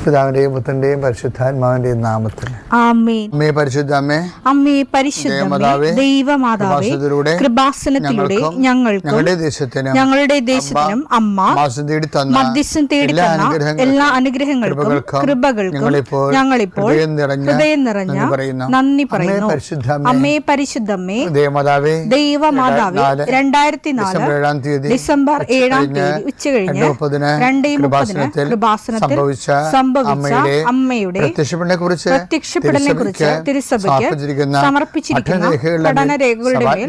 പിതാവിന്റെയും പുത്രന്റെയും പരിശുദ്ധാത്മാവിന്റെയും നാമത്തിൽ ആമേൻ. അമ്മേ പരിശുദ്ധ അമ്മേ, അമ്മേ പരിശുദ്ധമേ, ദൈവമാതാവേ, കൃപാസനത്തിലൂടെ ഞങ്ങളുടെ ദേശത്തിനും അമ്മ മധ്യസ്ഥം തേടി തന്ന എല്ലാ അനുഗ്രഹങ്ങൾക്കും കൃപകൾക്കും ഞങ്ങളിപ്പോൾ ഹൃദയം നിറഞ്ഞ നന്ദി പറയുന്നു. അമ്മേ പരിശുദ്ധമേ, ദൈവമാതാവേ, 2004 ഡിസംബർ 7 ഉച്ചകഴിഞ്ഞ് 2:30 കൃപാസനത്തിൽ സംഭവിച്ച അമ്മയുടെ പ്രത്യക്ഷപ്പെടലിനെക്കുറിച്ച് തിരുസഭയ്ക്ക് സമർപ്പിച്ചിരിക്കുന്ന പഠനരേഖകളുടെ മേൽ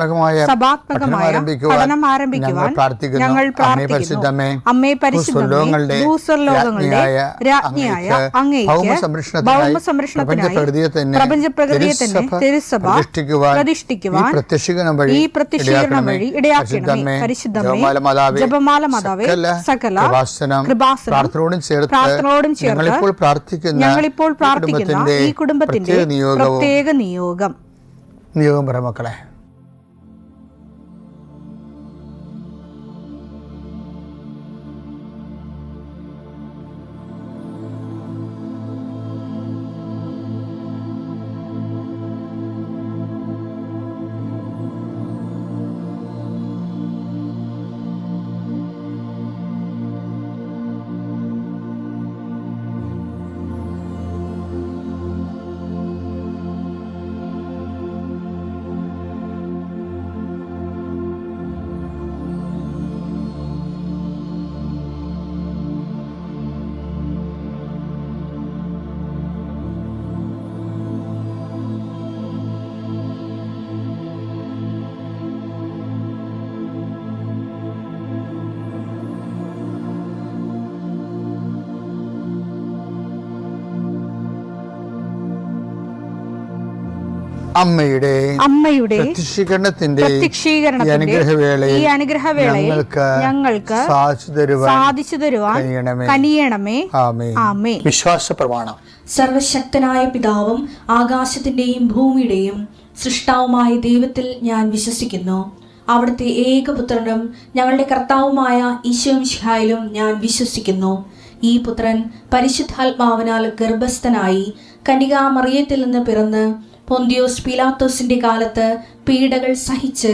സഭാത്മകമായ പഠനം ആരംഭിക്കുവാൻ ഞങ്ങൾ പ്രാർത്ഥിക്കുന്നു. അമ്മേ പരിശുദ്ധമേ, ഭൂസ്വർലോകങ്ങളുടെ രാജ്ഞിയായ അങ്ങേയ്ക്ക് ഭൗമസംരക്ഷണത്തിനായി പ്രപഞ്ചപ്രകൃതിയെ തന്നെ തിരുസഭ പ്രതിഷ്ഠിക്കുവാൻ ഈ പ്രത്യക്ഷീകരണം വഴി ഇടയാക്കണമേ. പരിശുദ്ധമേ, ജപമാല മാതാവേ, സകല കൃപാസനം പ്രാർത്ഥനയോടും ചേർത്ത് ഞങ്ങളിപ്പോൾ പ്രാർത്ഥിക്കുന്ന ഈ കുടുംബത്തിന്റെ പ്രത്യേക നിയോഗം പറ മക്കളെ. അമ്മയുടെ പ്രത്യക്ഷീകരണത്തിന്റെ ഈ അനുഗ്രഹവേളയിൽ ഞങ്ങൾക്ക് സാധിച്ചു തരുവാൻ കനിയണമേ. ആമേൻ. വിശ്വാസ പ്രമാണം. സർവശക്തനായ പിതാവും ആകാശത്തിന്റെയും ഭൂമിയുടെയും സൃഷ്ടാവുമായ ദൈവത്തിൽ ഞാൻ വിശ്വസിക്കുന്നു. അവിടുത്തെ ഏകപുത്രനും ഞങ്ങളുടെ കർത്താവുമായ ഈശോമിശിഹായിലും ഞാൻ വിശ്വസിക്കുന്നു. ഈ പുത്രൻ പരിശുദ്ധാത്മാവിനാൽ ഗർഭസ്ഥനായി കന്യകാമറിയത്തിൽ നിന്ന് പിറന്ന് പൊന്തിയോസ് പീലാത്തോസിന്റെ കാലത്ത് പീഡകൾ സഹിച്ച്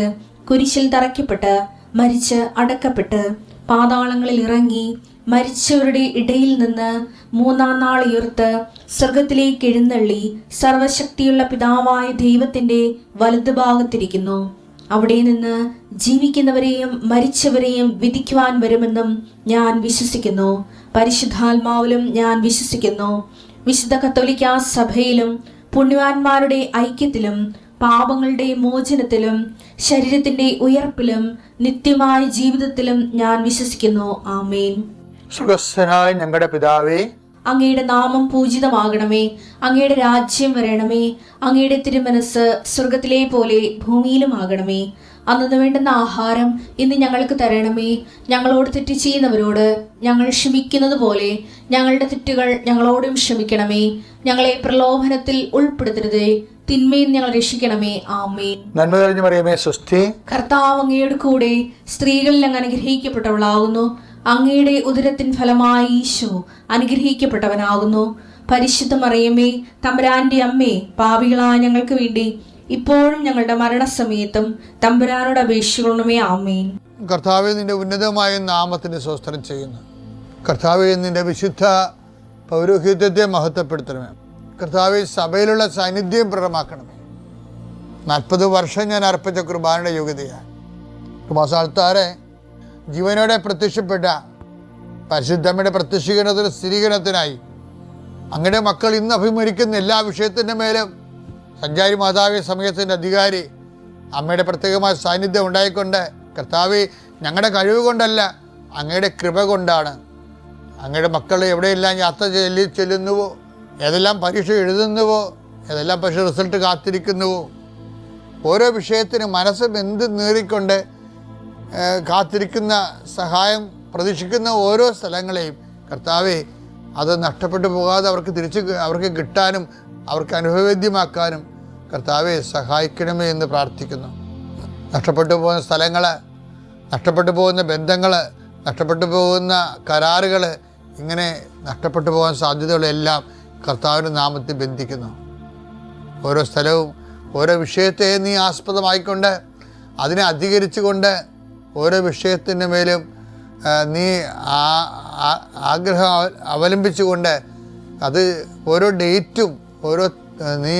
കുരിശിൽ തറയ്ക്കപ്പെട്ട് മരിച്ച് അടക്കപ്പെട്ട് പാതാളങ്ങളിൽ ഇറങ്ങി മരിച്ചവരുടെ ഇടയിൽ നിന്ന് 3-ാം നാൾ ഉയർത്ത് സ്വർഗത്തിലേക്ക് എഴുന്നള്ളി സർവശക്തിയുള്ള പിതാവായ ദൈവത്തിന്റെ വലതുഭാഗത്തിരിക്കുന്നു. അവിടെ നിന്ന് ജീവിക്കുന്നവരെയും മരിച്ചവരെയും വിധിക്കുവാൻ വരുമെന്നും ഞാൻ വിശ്വസിക്കുന്നു. പരിശുദ്ധാത്മാവിലും ഞാൻ വിശ്വസിക്കുന്നു. വിശുദ്ധ കത്തോലിക്കാ സഭയിലും പുണ്യവാന്മാരുടെ ഐക്യത്തിലും പാപങ്ങളുടെ മോചനത്തിലും ശരീരത്തിന്റെ ഉയർപ്പിലും നിത്യമായ ജീവിതത്തിലും ഞാൻ വിശ്വസിക്കുന്നു. ആമേൻ. സ്വർഗ്ഗസ്ഥനായ ഞങ്ങളുടെ പിതാവേ, അങ്ങയുടെ നാമം പൂജിതമാകണമേ. അങ്ങയുടെ രാജ്യം വരണമേ. അങ്ങയുടെ തിരുമനസ് സ്വർഗത്തിലെ പോലെ ഭൂമിയിലും ആകണമേ. അന്നു വേണ്ടുന്ന ആഹാരം ഇന്ന് ഞങ്ങൾക്ക് തരണമേ. ഞങ്ങളോട് തെറ്റ് ചെയ്യുന്നവരോട് ഞങ്ങൾ ക്ഷമിക്കുന്നത് പോലെ ഞങ്ങളുടെ തെറ്റുകൾ ഞങ്ങളോടും ക്ഷമിക്കണമേ. ഞങ്ങളെ പ്രലോഭനത്തിൽ ഉൾപ്പെടുത്തരുതേ, തിന്മയിൽ ഞങ്ങൾ രക്ഷിക്കണമേ. ആമേൻ. നന്മ നിറഞ്ഞ മറിയമേ, സ്വസ്തി. കർത്താവ് അങ്ങയുടെ കൂടെ സ്ത്രീകളിൽ അങ്ങ് അനുഗ്രഹിക്കപ്പെട്ടവളാകുന്നു. അങ്ങയുടെ ഉദരത്തിൻ ഫലമായി ഈശോ അനുഗ്രഹിക്കപ്പെട്ടവനാകുന്നു. പരിശുദ്ധ മറിയമേ, തമ്പുരാന്റെ അമ്മേ, പാപികളായ ഞങ്ങൾക്ക് വേണ്ടി ഇപ്പോഴും ഞങ്ങളുടെ മരണസമയത്തും തമ്പുരാനോട് അപേക്ഷിക്കണമേ. ആമേൻ. കർത്താവേ, നിന്റെ ഉന്നതമായ നാമത്തിന് സ്തോത്രം ചെയ്യുന്നു. കർത്താവേ, നിന്റെ വിശുദ്ധ പൗരോഹിത്യത്തെ മഹത്വപ്പെടുത്തണമേ. കർത്താവേ, സഭയിലുള്ള സാന്നിധ്യം പ്രകടമാക്കണമേ. 40 വർഷം ഞാൻ അർപ്പിച്ച കുർബാനയുടെ യോഗ്യതയാണ്. കുമാസാൽത്താറെ ജീവനോടെ പ്രത്യക്ഷപ്പെട്ട പരിശുദ്ധമ്മയുടെ പ്രത്യക്ഷീകരണത്തിന് സ്ഥിരീകരണത്തിനായി അങ്ങയുടെ മക്കൾ ഇന്ന് അഭിമുഖിക്കുന്ന എല്ലാ വിഷയത്തിൻ്റെ മേലും സഞ്ചാരി മാതാവി സമയത്തിൻ്റെ അധികാരി അമ്മയുടെ പ്രത്യേകമായ സാന്നിധ്യം ഉണ്ടായിക്കൊണ്ട് കർത്താവേ, ഞങ്ങളുടെ കഴിവ് കൊണ്ടല്ല, അങ്ങയുടെ കൃപ കൊണ്ടാണ് അങ്ങയുടെ മക്കൾ എവിടെയെല്ലാം യാത്ര ചെല്ലുന്നുവോ, ഏതെല്ലാം പരീക്ഷ എഴുതുന്നുവോ, ഏതെല്ലാം പരീക്ഷ റിസൾട്ട് കാത്തിരിക്കുന്നുവോ, ഓരോ വിഷയത്തിന് മനസ്സ് ബന്ധു നേറിക്കൊണ്ട് കാത്തിരിക്കുന്ന സഹായം പ്രതീക്ഷിക്കുന്ന ഓരോ സ്ഥലങ്ങളെയും കർത്താവേ, അത് നഷ്ടപ്പെട്ടു പോകാതെ അവർക്ക് കിട്ടാനും അവർക്ക് അനുഭവവേദ്യമാക്കാനും കർത്താവെ സഹായിക്കണമേ എന്ന് പ്രാർത്ഥിക്കുന്നു. നഷ്ടപ്പെട്ടു പോകുന്ന സ്ഥലങ്ങൾ, നഷ്ടപ്പെട്ടു പോകുന്ന ബന്ധങ്ങൾ, നഷ്ടപ്പെട്ടു പോകുന്ന കരാറുകൾ ഇങ്ങനെ നഷ്ടപ്പെട്ടു പോകാൻ സാധ്യതയുള്ള എല്ലാം കർത്താവിൻ്റെ നാമത്തിൽ ബന്ധിക്കുന്നു. ഓരോ സ്ഥലവും ഓരോ വിഷയത്തെ നീ ആസ്പദമായിക്കൊണ്ട് അതിനെ അധികരിച്ചുകൊണ്ട് ഓരോ വിഷയത്തിൻ്റെ മേലും നീ ആഗ്രഹം അവലംബിച്ചുകൊണ്ട് അത് ഓരോ ഡേറ്റും ഓരോ നീ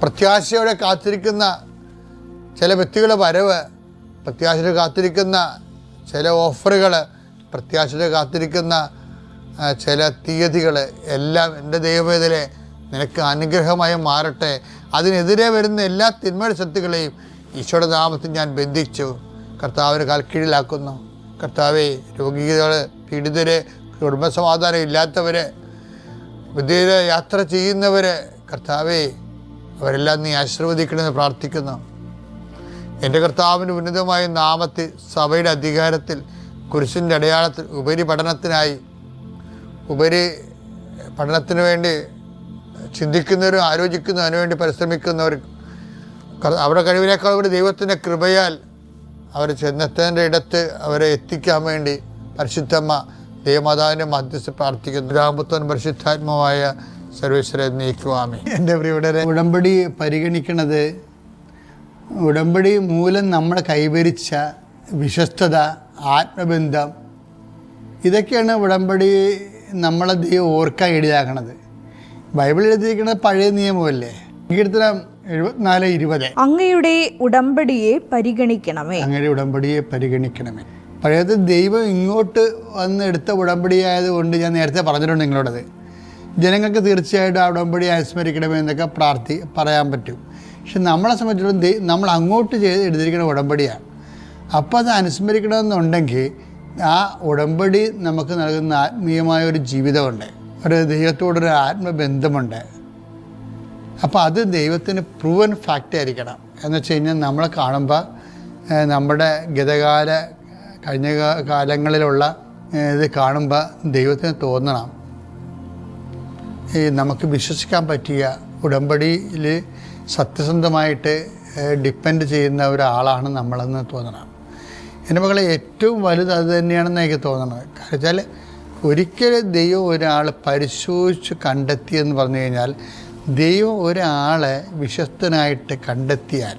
പ്രത്യാശയോടെ കാത്തിരിക്കുന്ന ചില വ്യക്തികളുടെ വരവ്, പ്രത്യാശയോടെ കാത്തിരിക്കുന്ന ചില ഓഫറുകൾ, പ്രത്യാശയോടെ കാത്തിരിക്കുന്ന ചില തീയതികൾ എല്ലാം എൻ്റെ ദൈവവേദനെ നിനക്ക് അനുഗ്രഹമായി മാറട്ടെ. അതിനെതിരെ വരുന്ന എല്ലാ തിന്മയുടെ ശക്തികളെയും ഈശോയുടെ നാമത്തിൽ ഞാൻ ബന്ധിച്ചു കർത്താവിന് കാൽക്കീഴിലാക്കുന്നു. കർത്താവെ, രോഗികൾ, പീഡിതരെ, കുടുംബസമാധാനം ഇല്ലാത്തവരെ, വിദേശ യാത്ര ചെയ്യുന്നവരെ, കർത്താവെ അവരെല്ലാം നീ ആശീർവദിക്കണമെന്ന് പ്രാർത്ഥിക്കുന്നു. എൻ്റെ കർത്താവിൻ്റെ ഉന്നതമായ നാമത്തിൽ സഭയുടെ അധികാരത്തിൽ കുരിശിൻ്റെ അടയാളത്തിൽ ഉപരി പഠനത്തിന് വേണ്ടി ചിന്തിക്കുന്നവരും ആലോചിക്കുന്നതിനു വേണ്ടി പരിശ്രമിക്കുന്നവരും അവരുടെ കഴിവിനേക്കാൾ ഒരു ദൈവത്തിൻ്റെ കൃപയാൽ അവർ ചെന്നെത്തേണ്ട ഇടത്ത് അവരെ എത്തിക്കാൻ വേണ്ടി പരിശുദ്ധമ്മ ദൈവമാതാവിൻ്റെ മധ്യസ്ഥ പ്രാർത്ഥിക്കുന്നു. രാമപുത്രൻ പരിശുദ്ധാത്മാവായ സർവേശ്വരെ നീക്കുവാമേ. എൻ്റെ പ്രിയപ്പെട്ടവരെ, ഉടമ്പടി പരിഗണിക്കുന്നത് ഉടമ്പടി മൂലം നമ്മൾ കൈവരിച്ച വിശ്വസ്തത, ആത്മബന്ധം, ഇതൊക്കെയാണ് ഉടമ്പടി നമ്മളെ ദൈവം ഓർക്കാൻ ഇടയാക്കണത്. ബൈബിൾ എഴുതിയിരിക്കുന്നത് പഴയ നിയമമല്ലേ. കീർത്തനം 74:20 അങ്ങയുടെ ഉടമ്പടിയെ പരിഗണിക്കണമേ. അങ്ങയുടെ ഉടമ്പടിയെ പരിഗണിക്കണമേ. പഴയത് ദൈവം ഇങ്ങോട്ട് വന്ന് എടുത്ത ഉടമ്പടിയായതുകൊണ്ട് ഞാൻ നേരത്തെ പറഞ്ഞിട്ടുണ്ട് നിങ്ങളോടത്. ജനങ്ങൾക്ക് തീർച്ചയായിട്ടും ആ ഉടമ്പടി അനുസ്മരിക്കണമേ എന്നൊക്കെ പറയാൻ പറ്റും. പക്ഷെ നമ്മളെ സംബന്ധിച്ചിടത്തോളം നമ്മൾ അങ്ങോട്ട് എടുത്തിരിക്കുന്ന ഉടമ്പടിയാണ്. അപ്പോൾ അത് അനുസ്മരിക്കണമെന്നുണ്ടെങ്കിൽ ആ ഉടമ്പടി നമുക്ക് നൽകുന്ന ആത്മീയമായ ഒരു ജീവിതമുണ്ട്, ഒരു ദൈവത്തോടൊരു ആത്മബന്ധമുണ്ട്. അപ്പോൾ അത് ദൈവത്തിന് പ്രൂവൻ ഫാക്റ്റ് ആയിരിക്കണം. എന്ന് വെച്ച് കഴിഞ്ഞാൽ നമ്മളെ കാണുമ്പോൾ നമ്മുടെ കഴിഞ്ഞ കാലങ്ങളിലുള്ള ഇത് കാണുമ്പോൾ ദൈവത്തിന് തോന്നണം നമുക്ക് വിശ്വസിക്കാൻ പറ്റിയ ഉടമ്പടിയിൽ സത്യസന്ധമായിട്ട് ഡിപ്പെൻഡ് ചെയ്യുന്ന ഒരാളാണ് നമ്മളെന്ന് തോന്നണം. എൻ്റെ മകളെ ഏറ്റവും വലുത് അത് തന്നെയാണെന്ന് എനിക്ക് തോന്നുന്നത്. കാരണം വെച്ചാൽ ഒരിക്കലും ദൈവം ഒരാൾ പരിശോധിച്ച് കണ്ടെത്തിയെന്ന് പറഞ്ഞു കഴിഞ്ഞാൽ, ദൈവം ഒരാളെ വിശ്വസ്തനായിട്ട് കണ്ടെത്തിയാൽ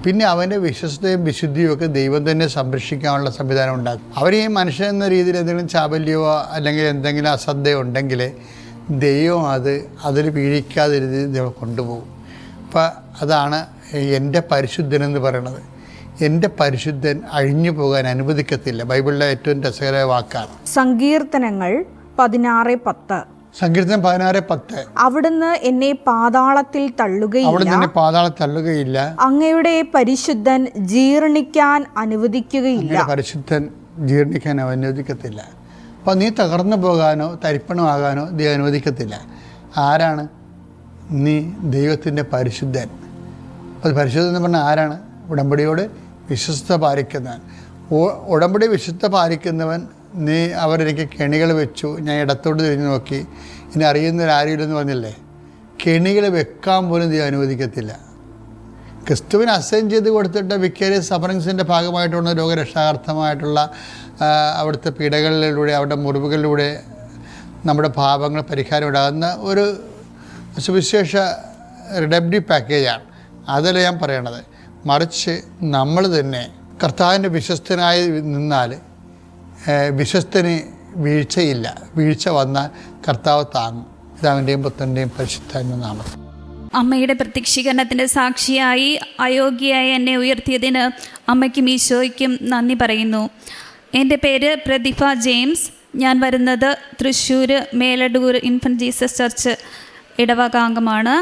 പിന്നെ അവൻ്റെ വിശ്വസ്തയും വിശുദ്ധിയും ഒക്കെ ദൈവം തന്നെ സംരക്ഷിക്കാനുള്ള സംവിധാനം ഉണ്ടാക്കും. അവർ ഈ മനുഷ്യൻ എന്ന രീതിയിൽ എന്തെങ്കിലും ചാബല്യമോ അല്ലെങ്കിൽ എന്തെങ്കിലും അശ്രദ്ധയോ ഉണ്ടെങ്കിൽ ദൈവം അതിൽ വീഴിക്കാതെ ദൈവം കൊണ്ടുപോകും. അപ്പം അതാണ് എൻ്റെ പരിശുദ്ധനെന്ന് പറയണത്. എൻ്റെ പരിശുദ്ധൻ അഴിഞ്ഞു പോകാൻ അനുവദിക്കത്തില്ല. ബൈബിളിലെ ഏറ്റവും രസകരമായ വാക്കാണ്. സങ്കീർത്തനങ്ങൾ 16:10. സങ്കീർത്തനം 16:10. അവിടുന്ന് എന്നെ പാതാളത്തിൽ തള്ളുകയില്ല. അങ്ങയുടെ പരിശുദ്ധൻ ജീർണിക്കാൻ അനുവദിക്കുകയില്ല. പരിശുദ്ധൻ ജീർണിക്കാൻ അനുവദിക്കത്തില്ല. അപ്പോൾ നീ തകർന്നു പോകാനോ തരിപ്പണമാകാനോ ദൈവം അനുവദിക്കത്തില്ല. ആരാണ് നീ? ദൈവത്തിൻ്റെ പരിശുദ്ധൻ. അത് പരിശുദ്ധൻ എന്ന് പറഞ്ഞാൽ ആരാണ്? ഉടമ്പടിയോട് വിശ്വസ്ത പാലിക്കുന്നവൻ. ഉടമ്പടി വിശുദ്ധ പാലിക്കുന്നവൻ. നീ അവരെനിക്ക് കെണികൾ വെച്ചു, ഞാൻ ഇടത്തോട്ട് തിരിഞ്ഞു നോക്കി, ഇനി അറിയുന്നവരാരുമില്ലെന്ന് പറഞ്ഞില്ലേ? കെണികൾ വെക്കാൻ പോലും ദൈവം അനുവദിക്കത്തില്ല. ക്രിസ്തുവിന് അസൈൻ ചെയ്ത് കൊടുത്തിട്ട് വിക്കേരിയസ് സഫറിങ്സിൻ്റെ ഭാഗമായിട്ടുള്ള രോഗരക്ഷാർത്ഥമായിട്ടുള്ള അവിടുത്തെ പീഡകളിലൂടെ അവരുടെ മുറിവുകളിലൂടെ നമ്മുടെ പാപങ്ങൾ പരിഹാരം ഉണ്ടാകുന്ന ഒരു സുവിശേഷ റിഡംപ്റ്റീവ് പാക്കേജാണ്. അതല്ല ഞാൻ പറയണത്. മറിച്ച് നമ്മൾ തന്നെ കർത്താവിൻ്റെ വിശ്വസ്തനായി നിന്നാൽ വിശ്വസ്തന് വീഴ്ചയില്ല. വീഴ്ച വന്നാൽ കർത്താവ് താങ്ങും. പിതാവിൻ്റെയും പുത്രൻ്റെയും പരിശുദ്ധാത്മ നാമത്തിൽ. അമ്മയുടെ പ്രത്യക്ഷീകരണത്തിൻ്റെ സാക്ഷിയായി അയോഗ്യയായി എന്നെ ഉയർത്തിയതിന് അമ്മയ്ക്കും ഈശോയ്ക്കും നന്ദി പറയുന്നു. എൻ്റെ പേര് പ്രതിഭ ജെയിംസ്. ഞാൻ വരുന്നത് Thrissur Meladoor infant Jesus church ഇടവകാംഗമാണ്.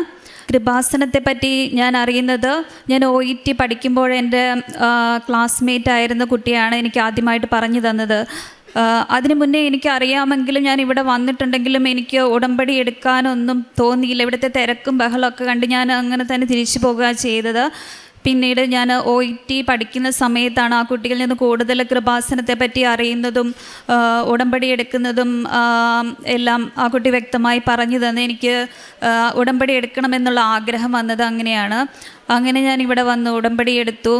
കൃപാസനത്തെപ്പറ്റി ഞാൻ അറിയുന്നത്, ഞാൻ OET പഠിക്കുമ്പോൾ എൻ്റെ ക്ലാസ്മേറ്റ് ആയിരുന്ന കുട്ടിയാണ് എനിക്ക് ആദ്യമായിട്ട് പറഞ്ഞു തന്നത്. അതിനു മുന്നേ എനിക്ക് അറിയാമെങ്കിലും ഞാൻ ഇവിടെ വന്നിട്ടുണ്ടെങ്കിലും എനിക്ക് ഉടമ്പടി എടുക്കാനൊന്നും തോന്നിയില്ല. ഇവിടുത്തെ തിരക്കും ബഹളമൊക്കെ കണ്ട് ഞാൻ അങ്ങനെ തന്നെ തിരിച്ചു പോകുക ചെയ്തത്. പിന്നീട് ഞാൻ OET പഠിക്കുന്ന സമയത്താണ് ആ കുട്ടികളിൽ നിന്ന് കൂടുതൽ കൃപാസനത്തെ പറ്റി അറിയുന്നതും ഉടമ്പടി എടുക്കുന്നതും എല്ലാം ആ കുട്ടി വ്യക്തമായി പറഞ്ഞു തന്നെ എനിക്ക് ഉടമ്പടി എടുക്കണമെന്നുള്ള ആഗ്രഹം വന്നത് അങ്ങനെയാണ്. അങ്ങനെ ഞാൻ ഇവിടെ വന്ന് ഉടമ്പടി എടുത്തു.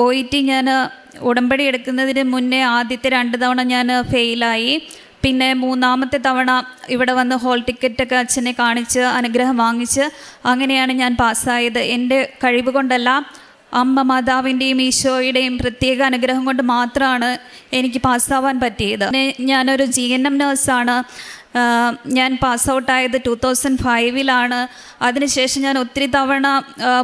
OET ഞാൻ ഉടമ്പടി എടുക്കുന്നതിന് മുന്നേ ആദ്യത്തെ 2 തവണ ഞാൻ ഫെയിലായി. പിന്നെ 3-ാമത്തെ തവണ ഇവിടെ വന്ന് ഹോൾ ടിക്കറ്റൊക്കെ അച്ഛനെ കാണിച്ച് അനുഗ്രഹം വാങ്ങിച്ച് അങ്ങനെയാണ് ഞാൻ പാസ്സായത്. എൻ്റെ കഴിവ് കൊണ്ടല്ല, അമ്മ മാതാവിൻ്റെയും ഈശോയുടെയും പ്രത്യേക അനുഗ്രഹം കൊണ്ട് മാത്രമാണ് എനിക്ക് പാസ്സാവാൻ പറ്റിയത്. ഞാനൊരു GNM നേഴ്സാണ്. ഞാൻ പാസ് ഔട്ടായത് 2005 അതിനുശേഷം ഞാൻ ഒത്തിരി തവണ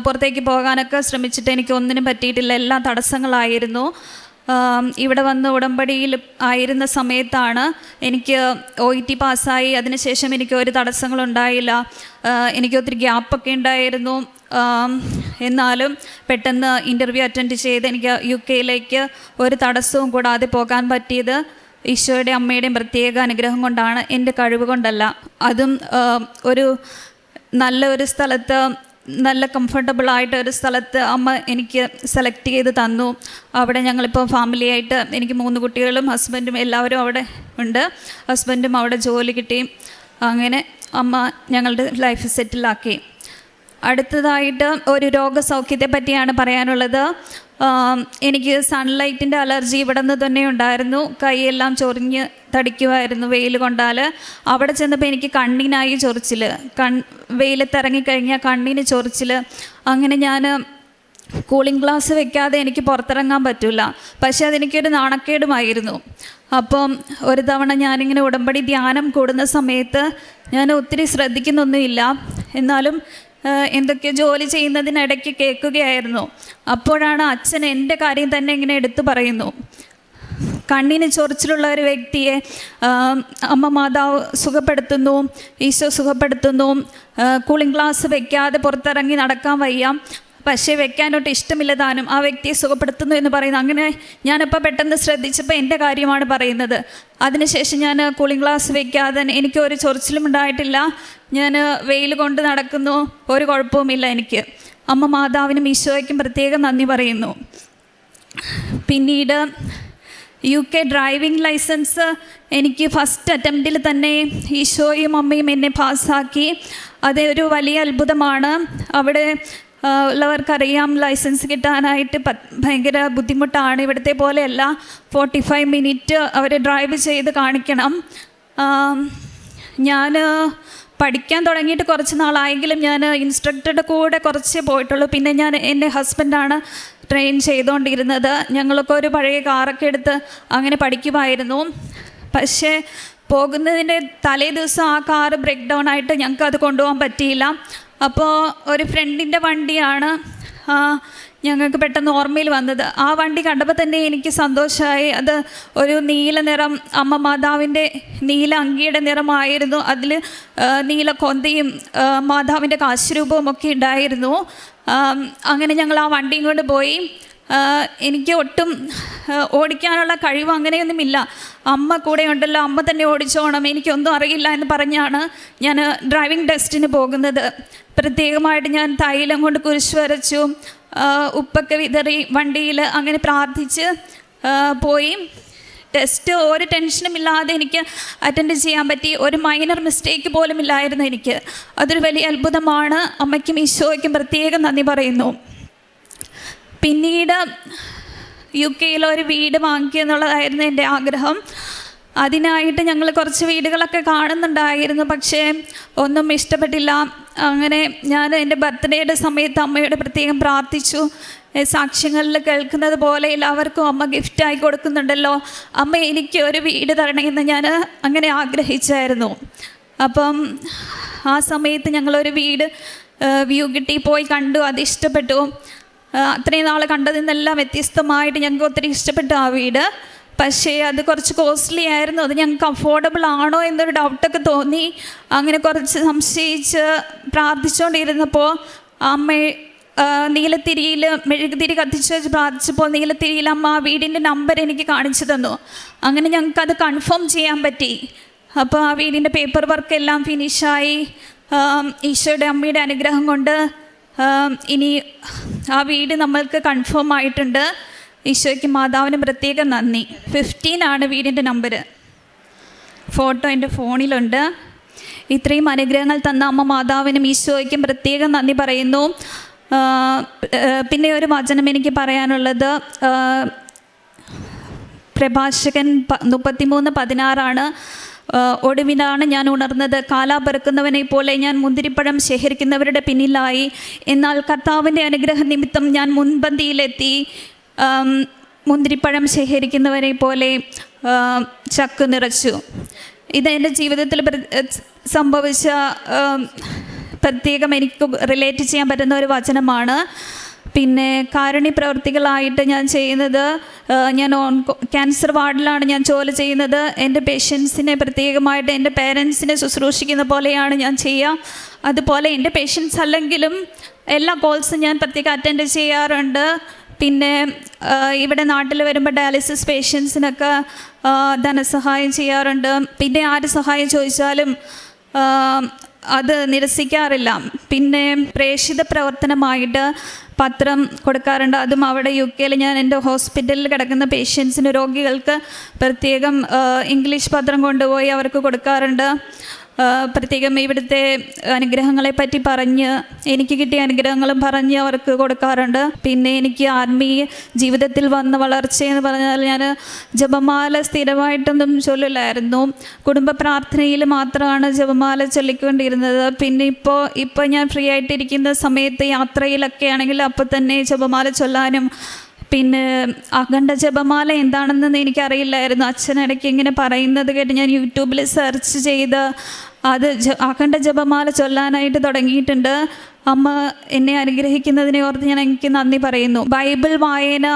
പുറത്തേക്ക് പോകാനൊക്കെ ശ്രമിച്ചിട്ട് എനിക്ക് ഒന്നിനും പറ്റിയിട്ടില്ല. എല്ലാം തടസ്സങ്ങളായിരുന്നു. ഇവിടെ വന്ന് ഉടമ്പടിയിൽ ആയിരുന്ന സമയത്താണ് എനിക്ക് OET പാസ്സായി. അതിനുശേഷം എനിക്ക് ഒരു തടസ്സങ്ങളുണ്ടായില്ല. എനിക്ക് ഒത്തിരി ഗ്യാപ്പൊക്കെ ഉണ്ടായിരുന്നു. എന്നാലും പെട്ടെന്ന് ഇൻ്റർവ്യൂ അറ്റൻഡ് ചെയ്ത് എനിക്ക് UK ഒരു തടസ്സവും കൂടാതെ പോകാൻ പറ്റിയത് ഈശോയുടെ അമ്മയുടെയും പ്രത്യേക അനുഗ്രഹം കൊണ്ടാണ്, എൻ്റെ കഴിവ് കൊണ്ടല്ല. അതും ഒരു നല്ലൊരു സ്ഥലത്ത്, നല്ല കംഫർട്ടബിളായിട്ട് ഒരു സ്ഥലത്ത് അമ്മ എനിക്ക് സെലക്ട് ചെയ്ത് തന്നു. അവിടെ ഞങ്ങളിപ്പോൾ ഫാമിലിയായിട്ട്, എനിക്ക് 3 കുട്ടികളും ഹസ്ബൻഡും എല്ലാവരും അവിടെ ഉണ്ട്. ഹസ്ബൻഡും അവിടെ ജോലി കിട്ടി. അങ്ങനെ അമ്മ ഞങ്ങളുടെ ലൈഫ് സെറ്റിലാക്കി. അടുത്തതായിട്ട് ഒരു രോഗസൗഖ്യത്തെ പറ്റിയാണ് പറയാനുള്ളത്. എനിക്ക് സൺലൈറ്റിൻ്റെ അലർജി ഇവിടെ നിന്ന് തന്നെ ഉണ്ടായിരുന്നു. കൈയെല്ലാം ചൊറിഞ്ഞ് തടിക്കുമായിരുന്നു വെയിൽ കൊണ്ടാൽ. അവിടെ ചെന്നപ്പോൾ എനിക്ക് കണ്ണിനായി ചൊറിച്ചിൽ, വെയിലത്തിറങ്ങിക്കഴിഞ്ഞാൽ കണ്ണിന് ചൊറിച്ചിൽ. അങ്ങനെ ഞാൻ കൂളിംഗ് ഗ്ലാസ് വെക്കാതെ എനിക്ക് പുറത്തിറങ്ങാൻ പറ്റില്ല. പക്ഷേ അതെനിക്കൊരു നാണക്കേടുമായിരുന്നു. അപ്പം ഒരു തവണ ഞാനിങ്ങനെ ഉടമ്പടി ധ്യാനം കൂടുന്ന സമയത്ത് ഞാൻ ഒത്തിരി ശ്രദ്ധിക്കുന്നൊന്നുമില്ല, എന്നാലും എന്തൊക്കെ ജോലി ചെയ്യുന്നതിനിടയ്ക്ക് കേൾക്കുകയായിരുന്നു. അപ്പോഴാണ് അച്ഛൻ എൻ്റെ കാര്യം തന്നെ ഇങ്ങനെ എടുത്തു പറയുന്നു. കണ്ണിന് ചൊറിച്ചിലുള്ള ഒരു വ്യക്തിയെ അമ്മ മാതാവ് സുഖപ്പെടുത്തുന്നു, ഈശോ സുഖപ്പെടുത്തുന്നു. കൂളിംഗ് ഗ്ലാസ് വെക്കാതെ പുറത്തിറങ്ങി നടക്കാൻ വയ്യ, പക്ഷേ വെക്കാനോട്ട് ഇഷ്ടമില്ല താനും, ആ വ്യക്തിയെ സുഖപ്പെടുത്തുന്നു എന്ന് പറയുന്നു. അങ്ങനെ ഞാനിപ്പോൾ പെട്ടെന്ന് ശ്രദ്ധിച്ചപ്പോൾ എൻ്റെ കാര്യമാണ് പറയുന്നത്. അതിനുശേഷം ഞാൻ കൂളിംഗ് ഗ്ലാസ് വെക്കാതെ, എനിക്ക് ഒരു ചൊറിച്ചിലും ഉണ്ടായിട്ടില്ല. ഞാൻ വെയിൽ കൊണ്ട് നടക്കുന്നു, ഒരു കുഴപ്പവുമില്ല എനിക്ക്. അമ്മ മാതാവിനും ഈശോയ്ക്കും പ്രത്യേകം നന്ദി പറയുന്നു. പിന്നീട് UK ഡ്രൈവിംഗ് ലൈസൻസ് എനിക്ക് ഫസ്റ്റ് അറ്റംപ്റ്റിൽ തന്നെ ഈശോയും അമ്മയും എന്നെ പാസ്സാക്കി. അതൊരു വലിയ അത്ഭുതമാണ്. അവിടെ ഉള്ളവർക്കറിയാം, ലൈസൻസ് കിട്ടാനായിട്ട് ഭയങ്കര ബുദ്ധിമുട്ടാണ്. ഇവിടുത്തെ പോലെയല്ല, 45 മിനിറ്റ് അവർ ഡ്രൈവ് ചെയ്ത് കാണിക്കണം. ഞാൻ പഠിക്കാൻ തുടങ്ങിയിട്ട് കുറച്ച് നാളായെങ്കിലും ഞാൻ ഇൻസ്ട്രക്ടറുടെ കൂടെ കുറച്ചേ പോയിട്ടുള്ളൂ. പിന്നെ എൻ്റെ ഹസ്ബൻഡാണ് ട്രെയിൻ ചെയ്തുകൊണ്ടിരുന്നത്. ഞങ്ങളൊക്കെ ഒരു പഴയ കാറൊക്കെ എടുത്ത് അങ്ങനെ പഠിക്കുമായിരുന്നു. പക്ഷേ പോകുന്നതിൻ്റെ തലേ ദിവസം ആ കാറ് ബ്രേക്ക് ഡൗൺ ആയിട്ട് ഞങ്ങൾക്കത് കൊണ്ടുപോകാൻ പറ്റിയില്ല. അപ്പോൾ ഒരു ഫ്രണ്ടിൻ്റെ വണ്ടിയാണ് ഞങ്ങൾക്ക് പെട്ടെന്ന് ഓർമ്മയിൽ വന്നത്. ആ വണ്ടി കണ്ടപ്പോൾ തന്നെ എനിക്ക് സന്തോഷമായി. അത് ഒരു നീല നിറം, അമ്മ മാതാവിൻ്റെ നീല അങ്കിയുടെ നിറമായിരുന്നു. അതിൽ നീല കൊന്തയും മാതാവിൻ്റെ കാശുരൂപവും ഒക്കെ ഉണ്ടായിരുന്നു. അങ്ങനെ ഞങ്ങൾ ആ വണ്ടിയും കൊണ്ട് പോയി. എനിക്ക് ഒട്ടും ഓടിക്കാനുള്ള കഴിവ് അങ്ങനെയൊന്നുമില്ല. അമ്മ കൂടെ ഉണ്ടല്ലോ, അമ്മ തന്നെ ഓടിച്ചോണം, എനിക്കൊന്നും അറിയില്ല എന്ന് പറഞ്ഞാണ് ഞാൻ ഡ്രൈവിംഗ് ടെസ്റ്റിന് പോകുന്നത്. പ്രത്യേകമായിട്ട് ഞാൻ തൈലം കൊണ്ട് കുരിശ് വരച്ചു, ഉപ്പൊക്കെ വിതറി വണ്ടിയിൽ അങ്ങനെ പ്രാർത്ഥിച്ച് പോയി. ടെസ്റ്റ് ഒരു ടെൻഷനും ഇല്ലാതെ എനിക്ക് അറ്റൻഡ് ചെയ്യാൻ പറ്റി. ഒരു മൈനർ മിസ്റ്റേക്ക് പോലും ഇല്ലായിരുന്നു എനിക്ക്. അതൊരു വലിയ അത്ഭുതമാണ്. അമ്മയ്ക്കും ഈശോയ്ക്കും പ്രത്യേകം നന്ദി പറയുന്നു. പിന്നീട് UK ഒരു വീട് വാങ്ങിക്കുക എന്നുള്ളതായിരുന്നു എൻ്റെ ആഗ്രഹം. അതിനായിട്ട് ഞങ്ങൾ കുറച്ച് വീടുകളൊക്കെ കാണുന്നുണ്ടായിരുന്നു, പക്ഷേ ഒന്നും ഇഷ്ടപ്പെട്ടില്ല. അങ്ങനെ ഞാൻ എൻ്റെ ബർത്ത്ഡേയുടെ സമയത്ത് അമ്മയോട് പ്രത്യേകം പ്രാർത്ഥിച്ചു. സാക്ഷ്യങ്ങളിൽ കേൾക്കുന്നത് പോലെ എല്ലാവർക്കും അമ്മ ഗിഫ്റ്റായി കൊടുക്കുന്നുണ്ടല്ലോ, അമ്മ എനിക്ക് ഒരു വീട് തരണമെന്ന് ഞാൻ അങ്ങനെ ആഗ്രഹിച്ചായിരുന്നു. അപ്പം ആ സമയത്ത് ഞങ്ങളൊരു വീട് വ്യൂ കിട്ടി, പോയി കണ്ടു, അത് ഇഷ്ടപ്പെട്ടു. അത്രയും നാൾ കണ്ടതിൽ നിന്നെല്ലാം വ്യത്യസ്തമായിട്ട് ഞങ്ങൾക്ക് ഒത്തിരി ഇഷ്ടപ്പെട്ടു ആ വീട്. പക്ഷേ അത് കുറച്ച് കോസ്റ്റ്ലി ആയിരുന്നു. അത് ഞങ്ങൾക്ക് അഫോർഡബിൾ ആണോ എന്നൊരു ഡൗട്ടൊക്കെ തോന്നി. അങ്ങനെ കുറച്ച് സംശയിച്ച് പ്രാർത്ഥിച്ചുകൊണ്ടിരുന്നപ്പോൾ അമ്മ നീലത്തിരിയിൽ മെഴുകുതിരി കത്തിച്ച് വെച്ച് പ്രാർത്ഥിച്ചപ്പോൾ നീലത്തിരിയിൽ അമ്മ ആ വീടിൻ്റെ നമ്പർ എനിക്ക് കാണിച്ചു തന്നു. അങ്ങനെ ഞങ്ങൾക്കത് കൺഫേം ചെയ്യാൻ പറ്റി. അപ്പോൾ ആ വീടിൻ്റെ പേപ്പർ വർക്കെല്ലാം ഫിനിഷായി. ഈശോയുടെ അമ്മയുടെ അനുഗ്രഹം കൊണ്ട് ഇനി ആ വീട് നമ്മൾക്ക് കൺഫേം ആയിട്ടുണ്ട്. ഈശോയ്ക്ക് മാതാവിന് പ്രത്യേകം നന്ദി. 15 വീടിൻ്റെ നമ്പർ. ഫോട്ടോ എൻ്റെ ഫോണിലുണ്ട്. ഇത്രയും അനുഗ്രഹങ്ങൾ തന്ന അമ്മ മാതാവിനും ഈശോയ്ക്കും പ്രത്യേകം നന്ദി പറയുന്നു. പിന്നെ ഒരു വചനം എനിക്ക് പറയാനുള്ളത്, പ്രഭാഷകൻ 33:16 ഒടുവിലാണ് ഞാൻ ഉണർന്നത്. കാലാ പെറുക്കുന്നവനെ പോലെ ഞാൻ മുന്തിരിപ്പഴം ശേഖരിക്കുന്നവരുടെ പിന്നിലായി. എന്നാൽ കർത്താവിൻ്റെ അനുഗ്രഹ നിമിത്തം ഞാൻ മുൻപന്തിയിലെത്തി. മുന്തിരിപ്പഴം ശേഖരിക്കുന്നവരെ പോലെ ചക്ക് നിറച്ചു. ഇത് എൻ്റെ ജീവിതത്തിൽ സംഭവിച്ച പ്രത്യേകം എനിക്ക് റിലേറ്റ് ചെയ്യാൻ പറ്റുന്ന ഒരു വചനമാണ്. പിന്നെ കാരുണ്യ പ്രവർത്തികളായിട്ട് ഞാൻ ചെയ്യുന്നത്, ഞാൻ ക്യാൻസർ വാർഡിലാണ് ഞാൻ ജോലി ചെയ്യുന്നത്. എൻ്റെ പേഷ്യൻസിനെ പ്രത്യേകമായിട്ട് എൻ്റെ പേരൻസിനെ ശുശ്രൂഷിക്കുന്ന പോലെയാണ് ഞാൻ ചെയ്യുക. അതുപോലെ എൻ്റെ പേഷ്യൻസ് അല്ലെങ്കിലും എല്ലാ കോൾസും ഞാൻ പ്രത്യേകം അറ്റൻഡ് ചെയ്യാറുണ്ട്. പിന്നെ ഇവിടെ നാട്ടിൽ വരുമ്പോൾ ഡയാലിസിസ് പേഷ്യൻസിനൊക്കെ ധനസഹായം ചെയ്യാറുണ്ട്. പിന്നെ ആര് സഹായം ചോദിച്ചാലും അത് നിരസിക്കാറില്ല. പിന്നെ പ്രേക്ഷിത പ്രവർത്തനമായിട്ട് പത്രം കൊടുക്കാറുണ്ട്. അതും അവിടെ UK ഞാൻ എൻ്റെ ഹോസ്പിറ്റലിൽ കിടക്കുന്ന പേഷ്യൻസിന്, രോഗികൾക്ക് പ്രത്യേകം ഇംഗ്ലീഷ് പത്രം കൊണ്ടുപോയി അവർക്ക് കൊടുക്കാറുണ്ട്. പ്രത്യേകം ഇവിടുത്തെ അനുഗ്രഹങ്ങളെ പറ്റി പറഞ്ഞ്, എനിക്ക് കിട്ടിയ അനുഗ്രഹങ്ങളും പറഞ്ഞ് അവർക്ക് കൊടുക്കാറുണ്ട്. പിന്നെ എനിക്ക് ആത്മീയ ജീവിതത്തിൽ വന്ന വളർച്ചയെന്ന് പറഞ്ഞാൽ, ഞാൻ ജപമാല സ്ഥിരമായിട്ടൊന്നും ചൊല്ലില്ലായിരുന്നു. കുടുംബ പ്രാർത്ഥനയിൽ മാത്രമാണ് ജപമാല ചൊല്ലിക്കൊണ്ടിരുന്നത്. പിന്നെ ഇപ്പോൾ ഞാൻ ഫ്രീ ആയിട്ടിരിക്കുന്ന സമയത്ത് യാത്രയിലൊക്കെ ആണെങ്കിൽ അപ്പോൾ തന്നെ ജപമാല ചൊല്ലാനും, പിന്നെ അഖണ്ഡ ജപമാല എന്താണെന്ന് എനിക്കറിയില്ലായിരുന്നു. അച്ഛനിടയ്ക്ക് ഇങ്ങനെ പറയുന്നത് കേട്ട് ഞാൻ യൂട്യൂബിൽ സെർച്ച് ചെയ്ത് അത് അഖണ്ഡ ജപമാല ചൊല്ലാനായിട്ട് തുടങ്ങിയിട്ടുണ്ട്. അമ്മ എന്നെ അനുഗ്രഹിക്കുന്നതിനെ ഓർത്ത് എനിക്ക് നന്ദി പറയുന്നു. ബൈബിൾ വായന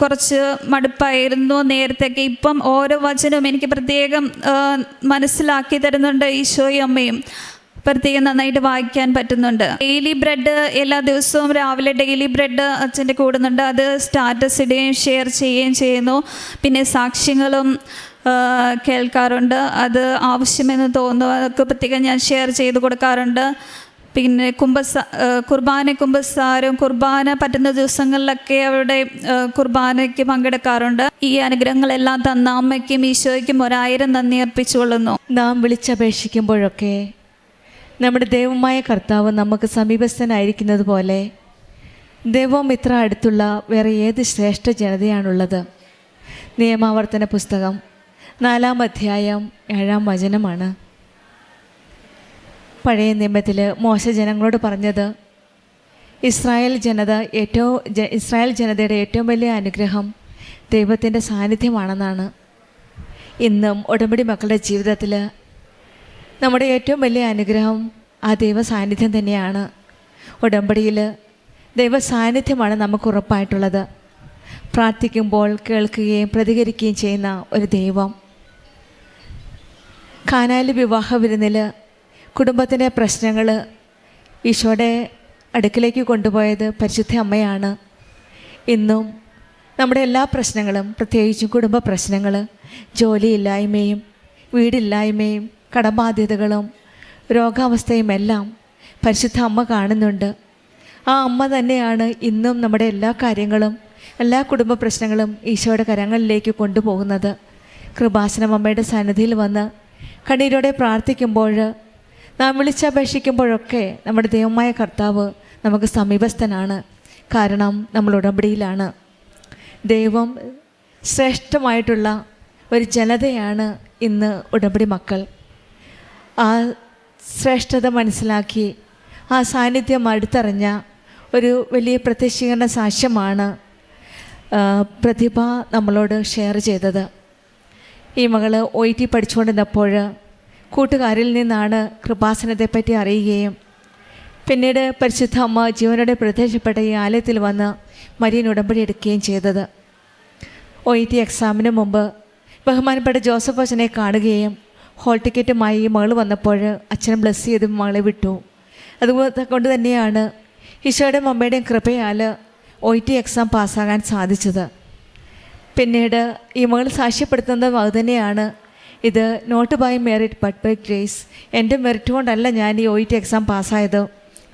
കുറച്ച് മടുപ്പായിരുന്നു നേരത്തെയൊക്കെ. ഇപ്പം ഓരോ വചനവും എനിക്ക് പ്രത്യേകം മനസ്സിലാക്കി തരുന്നുണ്ട്. ഈശോയും അമ്മയും പ്രത്യേകം നന്നായിട്ട് വായിക്കാൻ പറ്റുന്നുണ്ട്. ഡെയിലി ബ്രെഡ് എല്ലാ ദിവസവും രാവിലെ ഡെയിലി ബ്രെഡ് അച്ഛൻ്റെ കൂടുന്നുണ്ട്. അത് സ്റ്റാറ്റസ് ഇടുകയും ഷെയർ ചെയ്യുകയും ചെയ്യുന്നു. പിന്നെ സാക്ഷ്യങ്ങളും കേൾക്കാറുണ്ട്. അത് ആവശ്യമെന്ന് തോന്നുന്നു അതൊക്കെ പ്രത്യേകം ഞാൻ ഷെയർ ചെയ്ത് കൊടുക്കാറുണ്ട്. പിന്നെ കുർബാന പറ്റുന്ന ദിവസങ്ങളിലൊക്കെ അവിടെ കുർബാനയ്ക്ക് പങ്കെടുക്കാറുണ്ട്. ഈ അനുഗ്രഹങ്ങളെല്ലാം തന്ന അമ്മയ്ക്കും ഈശോയ്ക്കും 1000 നന്ദി അർപ്പിച്ചുകൊള്ളുന്നു. നാം വിളിച്ചപേക്ഷിക്കുമ്പോഴൊക്കെ നമ്മുടെ ദൈവമായ കർത്താവ് നമുക്ക് സമീപസ്ഥനായിരിക്കുന്നത് പോലെ ദൈവം ഇത്ര അടുത്തുള്ള വേറെ ഏത് ശ്രേഷ്ഠ ജനതയാണുള്ളത്? നിയമാവർത്തന പുസ്തകം 4-ാം അധ്യായം 7-ാം വചനമാണ്. പഴയ നിയമത്തിൽ മോശ ജനങ്ങളോട് പറഞ്ഞത്, ഇസ്രായേൽ ജനതയുടെ ഏറ്റവും വലിയ അനുഗ്രഹം ദൈവത്തിൻ്റെ സാന്നിധ്യമാണെന്നാണ്. ഇന്നും ഉടമ്പടി മക്കളുടെ ജീവിതത്തിൽ നമ്മുടെ ഏറ്റവും വലിയ അനുഗ്രഹം ആ ദൈവ സാന്നിധ്യം തന്നെയാണ്. ഉടമ്പടിയിൽ ദൈവ സാന്നിധ്യമാണ് നമുക്ക് ഉറപ്പായിട്ടുള്ളത്. പ്രാർത്ഥിക്കുമ്പോൾ കേൾക്കുകയും പ്രതികരിക്കുകയും ചെയ്യുന്ന ഒരു ദൈവം. കാനായിലെ വിവാഹ വിരുന്നിൽ കുടുംബത്തിൻ്റെ പ്രശ്നങ്ങൾ ഈശോയുടെ അടുക്കിലേക്ക് കൊണ്ടുപോയത് പരിശുദ്ധ അമ്മയാണ്. ഇന്നും നമ്മുടെ എല്ലാ പ്രശ്നങ്ങളും, പ്രത്യേകിച്ചും കുടുംബ പ്രശ്നങ്ങൾ, ജോലിയില്ലായ്മയും വീടില്ലായ്മയും കടബാധ്യതകളും രോഗാവസ്ഥയും എല്ലാം പരിശുദ്ധ അമ്മ കാണുന്നുണ്ട്. ആ അമ്മ തന്നെയാണ് ഇന്നും നമ്മുടെ എല്ലാ കാര്യങ്ങളും, എല്ലാ കുടുംബ പ്രശ്നങ്ങളും ഈശോയുടെ കരങ്ങളിലേക്ക് കൊണ്ടുപോകുന്നത്. കൃപാസനം അമ്മയുടെ സന്നിധിയിൽ വന്ന് കണ്ണീരോടെ പ്രാർത്ഥിക്കുമ്പോൾ, നാം വിളിച്ചപേക്ഷിക്കുമ്പോഴൊക്കെ നമ്മുടെ ദൈവമായ കർത്താവ് നമുക്ക് സമീപസ്ഥനാണ്. കാരണം നമ്മൾ ഉടമ്പടിയിലാണ്. ദൈവം ശ്രേഷ്ഠമായിട്ടുള്ള ഒരു ജനതയാണ് ഇന്ന് ഉടമ്പടി മക്കൾ. ആ ശ്രേഷ്ഠത മനസ്സിലാക്കി ആ സാന്നിധ്യം അടുത്തറിഞ്ഞ ഒരു വലിയ പ്രത്യക്ഷീകരണ സാക്ഷ്യമാണ് പ്രതിഭ നമ്മളോട് ഷെയർ ചെയ്തത്. ഈ മകൾ OIT പഠിച്ചുകൊണ്ടിരുന്നപ്പോൾ കൂട്ടുകാരിൽ നിന്നാണ് കൃപാസനത്തെപ്പറ്റി അറിയുകയും പിന്നീട് പരിശുദ്ധ അമ്മ ജീവനോടെ പ്രത്യക്ഷപ്പെട്ട ഈ ആലയത്തിൽ വന്ന് മരിയൻ ഉടമ്പടി എടുക്കുകയും ചെയ്തത്. OIT എക്സാമിന് മുമ്പ് ബഹുമാനപ്പെട്ട ജോസഫ് അച്ഛനെ കാണുകയും ഹോൾ ടിക്കറ്റുമായി മകൾ വന്നപ്പോൾ അച്ഛനെ ബ്ലെസ് ചെയ്ത് മകളെ വിട്ടു. അതുകൊണ്ട് തന്നെയാണ് ഈശോയുടെയും അമ്മയുടെയും കൃപയാൽ OIT എക്സാം പാസ്സാകാൻ സാധിച്ചത്. പിന്നീട് ഈ മകൾ സാക്ഷ്യപ്പെടുത്തുന്നത് അതുതന്നെയാണ്, ഇത് not by merit but by grace, എൻ്റെ മെറിറ്റ് കൊണ്ടല്ല ഞാൻ ഈ OIT എക്സാം പാസ്സായത്,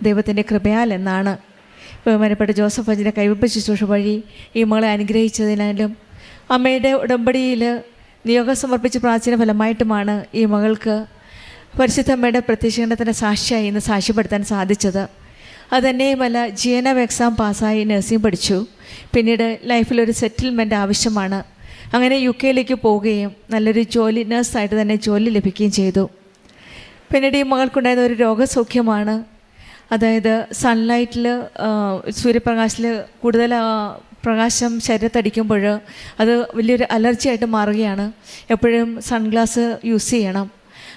ദൈവത്തിൻ്റെ കൃപയാൽ എന്നാണ്. ബഹുമാനപ്പെട്ട ജോസഫ് അച്ഛൻ്റെ കൈവപ്പ് ശുശ്രൂഷ വഴി ഈ മകളെ അനുഗ്രഹിച്ചതിനാലും അമ്മയുടെ ഉടമ്പടിയിൽ നിയോഗം സമർപ്പിച്ച് പ്രാർത്ഥന ഫലമായിട്ടുമാണ് ഈ മകൾക്ക് പരിശുദ്ധ അമ്മയുടെ പ്രത്യക്ഷീകരണത്തിൻ്റെ സാക്ഷിയായി ഇന്ന് സാക്ഷ്യപ്പെടുത്താൻ സാധിച്ചത്. അതുതന്നെയുമല്ല, GNF എക്സാം പാസ്സായി നഴ്സിംഗ് പഠിച്ചു. പിന്നീട് ലൈഫിലൊരു സെറ്റിൽമെൻറ്റ് ആവശ്യമാണ്. അങ്ങനെ UK പോവുകയും നല്ലൊരു ജോലി, നഴ്സായിട്ട് തന്നെ ജോലി ലഭിക്കുകയും ചെയ്തു. പിന്നീട് ഈ മകൾക്കുണ്ടായത് ഒരു രോഗസൗഖ്യമാണ്. അതായത് സൺലൈറ്റിൽ, സൂര്യപ്രകാശത്തിൽ കൂടുതൽ പ്രകാശം ശരീരത്തടിക്കുമ്പോൾ അത് വലിയൊരു അലർജിയായിട്ട് മാറുകയാണ്. എപ്പോഴും സൺഗ്ലാസ് യൂസ് ചെയ്യണം.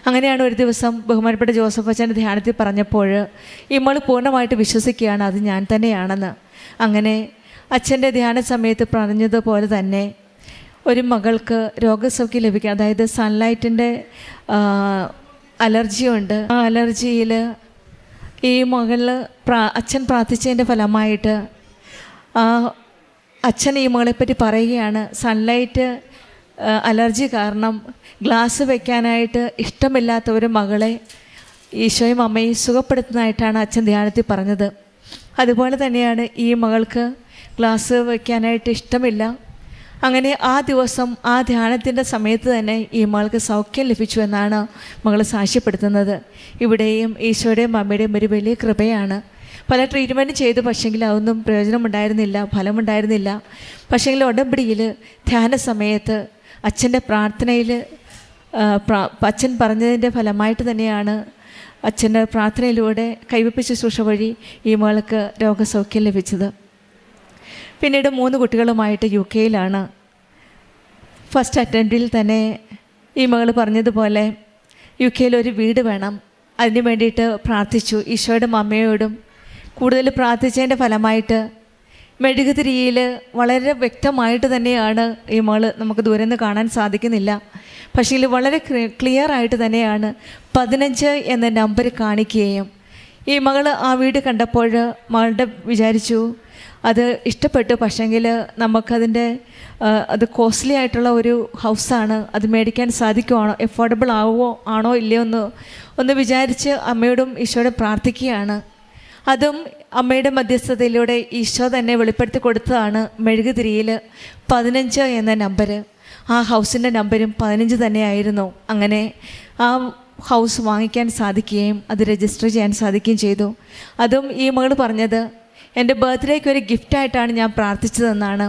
അങ്ങനെയാണ് ഒരു ദിവസം ബഹുമാനപ്പെട്ട ജോസഫ് അച്ഛൻ്റെ ധ്യാനത്തിൽ പറഞ്ഞപ്പോൾ ഈ മകൾ പൂർണ്ണമായിട്ട് വിശ്വസിക്കുകയാണ് അത് ഞാൻ തന്നെയാണെന്ന്. അങ്ങനെ അച്ഛൻ്റെ ധ്യാന സമയത്ത് പറഞ്ഞതുപോലെ തന്നെ ഒരു മകൾക്ക് രോഗസൗഖ്യം ലഭിക്കുക. അതായത് സൺലൈറ്റിൻ്റെ അലർജിയുണ്ട്. ആ അലർജിയിൽ ഈ മകളിൽ അച്ഛൻ പ്രാർത്ഥിച്ചതിൻ്റെ ഫലമായിട്ട് അച്ഛൻ ഈ മകളെപ്പറ്റി പറയുകയാണ്, സൺലൈറ്റ് അലർജി കാരണം ഗ്ലാസ് വയ്ക്കാനായിട്ട് ഇഷ്ടമില്ലാത്ത ഒരു മകളെ ഈശോയും അമ്മയും സുഖപ്പെടുത്തുന്നതായിട്ടാണ് അച്ഛൻ ധ്യാനത്തിൽ പറഞ്ഞത്. അതുപോലെ തന്നെയാണ് ഈ മകൾക്ക് ഗ്ലാസ് വയ്ക്കാനായിട്ട് ഇഷ്ടമില്ല. അങ്ങനെ ആ ദിവസം ആ ധ്യാനത്തിൻ്റെ സമയത്ത് തന്നെ ഈ മകൾക്ക് സൗഖ്യം ലഭിച്ചു എന്നാണ് മകൾ സാക്ഷ്യപ്പെടുത്തുന്നത്. ഇവിടെയും ഈശോയുടെയും അമ്മയുടെയും ഒരു വലിയ കൃപയാണ്. പല ട്രീറ്റ്മെൻറ്റ് ചെയ്തു, പക്ഷേങ്കിൽ അതൊന്നും പ്രയോജനമുണ്ടായിരുന്നില്ല, ഫലമുണ്ടായിരുന്നില്ല. പക്ഷേങ്കിൽ ഉടമ്പടിയിൽ ധ്യാന സമയത്ത് അച്ഛൻ്റെ പ്രാർത്ഥനയിൽ അച്ഛൻ പറഞ്ഞതിൻ്റെ ഫലമായിട്ട് തന്നെയാണ് അച്ഛൻ്റെ പ്രാർത്ഥനയിലൂടെ കൈവെപ്പ് ശുശ്രൂഷ വഴി ഈ മകൾക്ക് രോഗസൗഖ്യം ലഭിച്ചത്. പിന്നീട് 3 കുട്ടികളുമായിട്ട് UK ഫസ്റ്റ് അറ്റംപ്റ്റിൽ തന്നെ ഈ മകൾ പറഞ്ഞതുപോലെ UK ഒരു വീട് വേണം, അതിന് വേണ്ടിയിട്ട് പ്രാർത്ഥിച്ചു. ഈശോയുടെ അമ്മയോടും കൂടുതൽ പ്രാർത്ഥിച്ചതിൻ്റെ ഫലമായിട്ട് മെഴുകുതിരിയിൽ വളരെ വ്യക്തമായിട്ട് തന്നെയാണ് ഈ മകൾ, നമുക്ക് ദൂരെ നിന്ന് കാണാൻ സാധിക്കുന്നില്ല, പക്ഷേ വളരെ ക്ലിയർ ആയിട്ട് തന്നെയാണ് 15 എന്ന നമ്പർ കാണിക്കുകയും ഈ മകൾ ആ വീട് കണ്ടപ്പോൾ മകളുടെ വിചാരിച്ചു അത് ഇഷ്ടപ്പെട്ടു, പക്ഷേങ്കിൽ നമുക്കതിൻ്റെ അത് കോസ്റ്റ്ലി ആയിട്ടുള്ള ഒരു ഹൗസാണ്, അത് മേടിക്കാൻ സാധിക്കുവാണോ, എഫോർഡബിൾ ആണോ ഇല്ലയോ ഒന്ന് വിചാരിച്ച് അമ്മയോടും ഈശോയോടും പ്രാർത്ഥിക്കുകയാണ്. അതും അമ്മയുടെ മധ്യസ്ഥതയിലൂടെ ഈശോ തന്നെ വെളിപ്പെടുത്തി കൊടുത്തതാണ് മെഴുകുതിരിയിൽ 15 എന്ന നമ്പർ. ആ ഹൗസിൻ്റെ നമ്പരും 15 തന്നെയായിരുന്നു. അങ്ങനെ ആ ഹൗസ് വാങ്ങിക്കാൻ സാധിക്കുകയും അത് രജിസ്റ്റർ ചെയ്യാൻ സാധിക്കുകയും ചെയ്തു. അതും ഈ മകൾ പറഞ്ഞത് എൻ്റെ ബർത്ത്ഡേക്ക് ഒരു ഗിഫ്റ്റായിട്ടാണ് ഞാൻ പ്രാർത്ഥിച്ചതെന്നാണ്.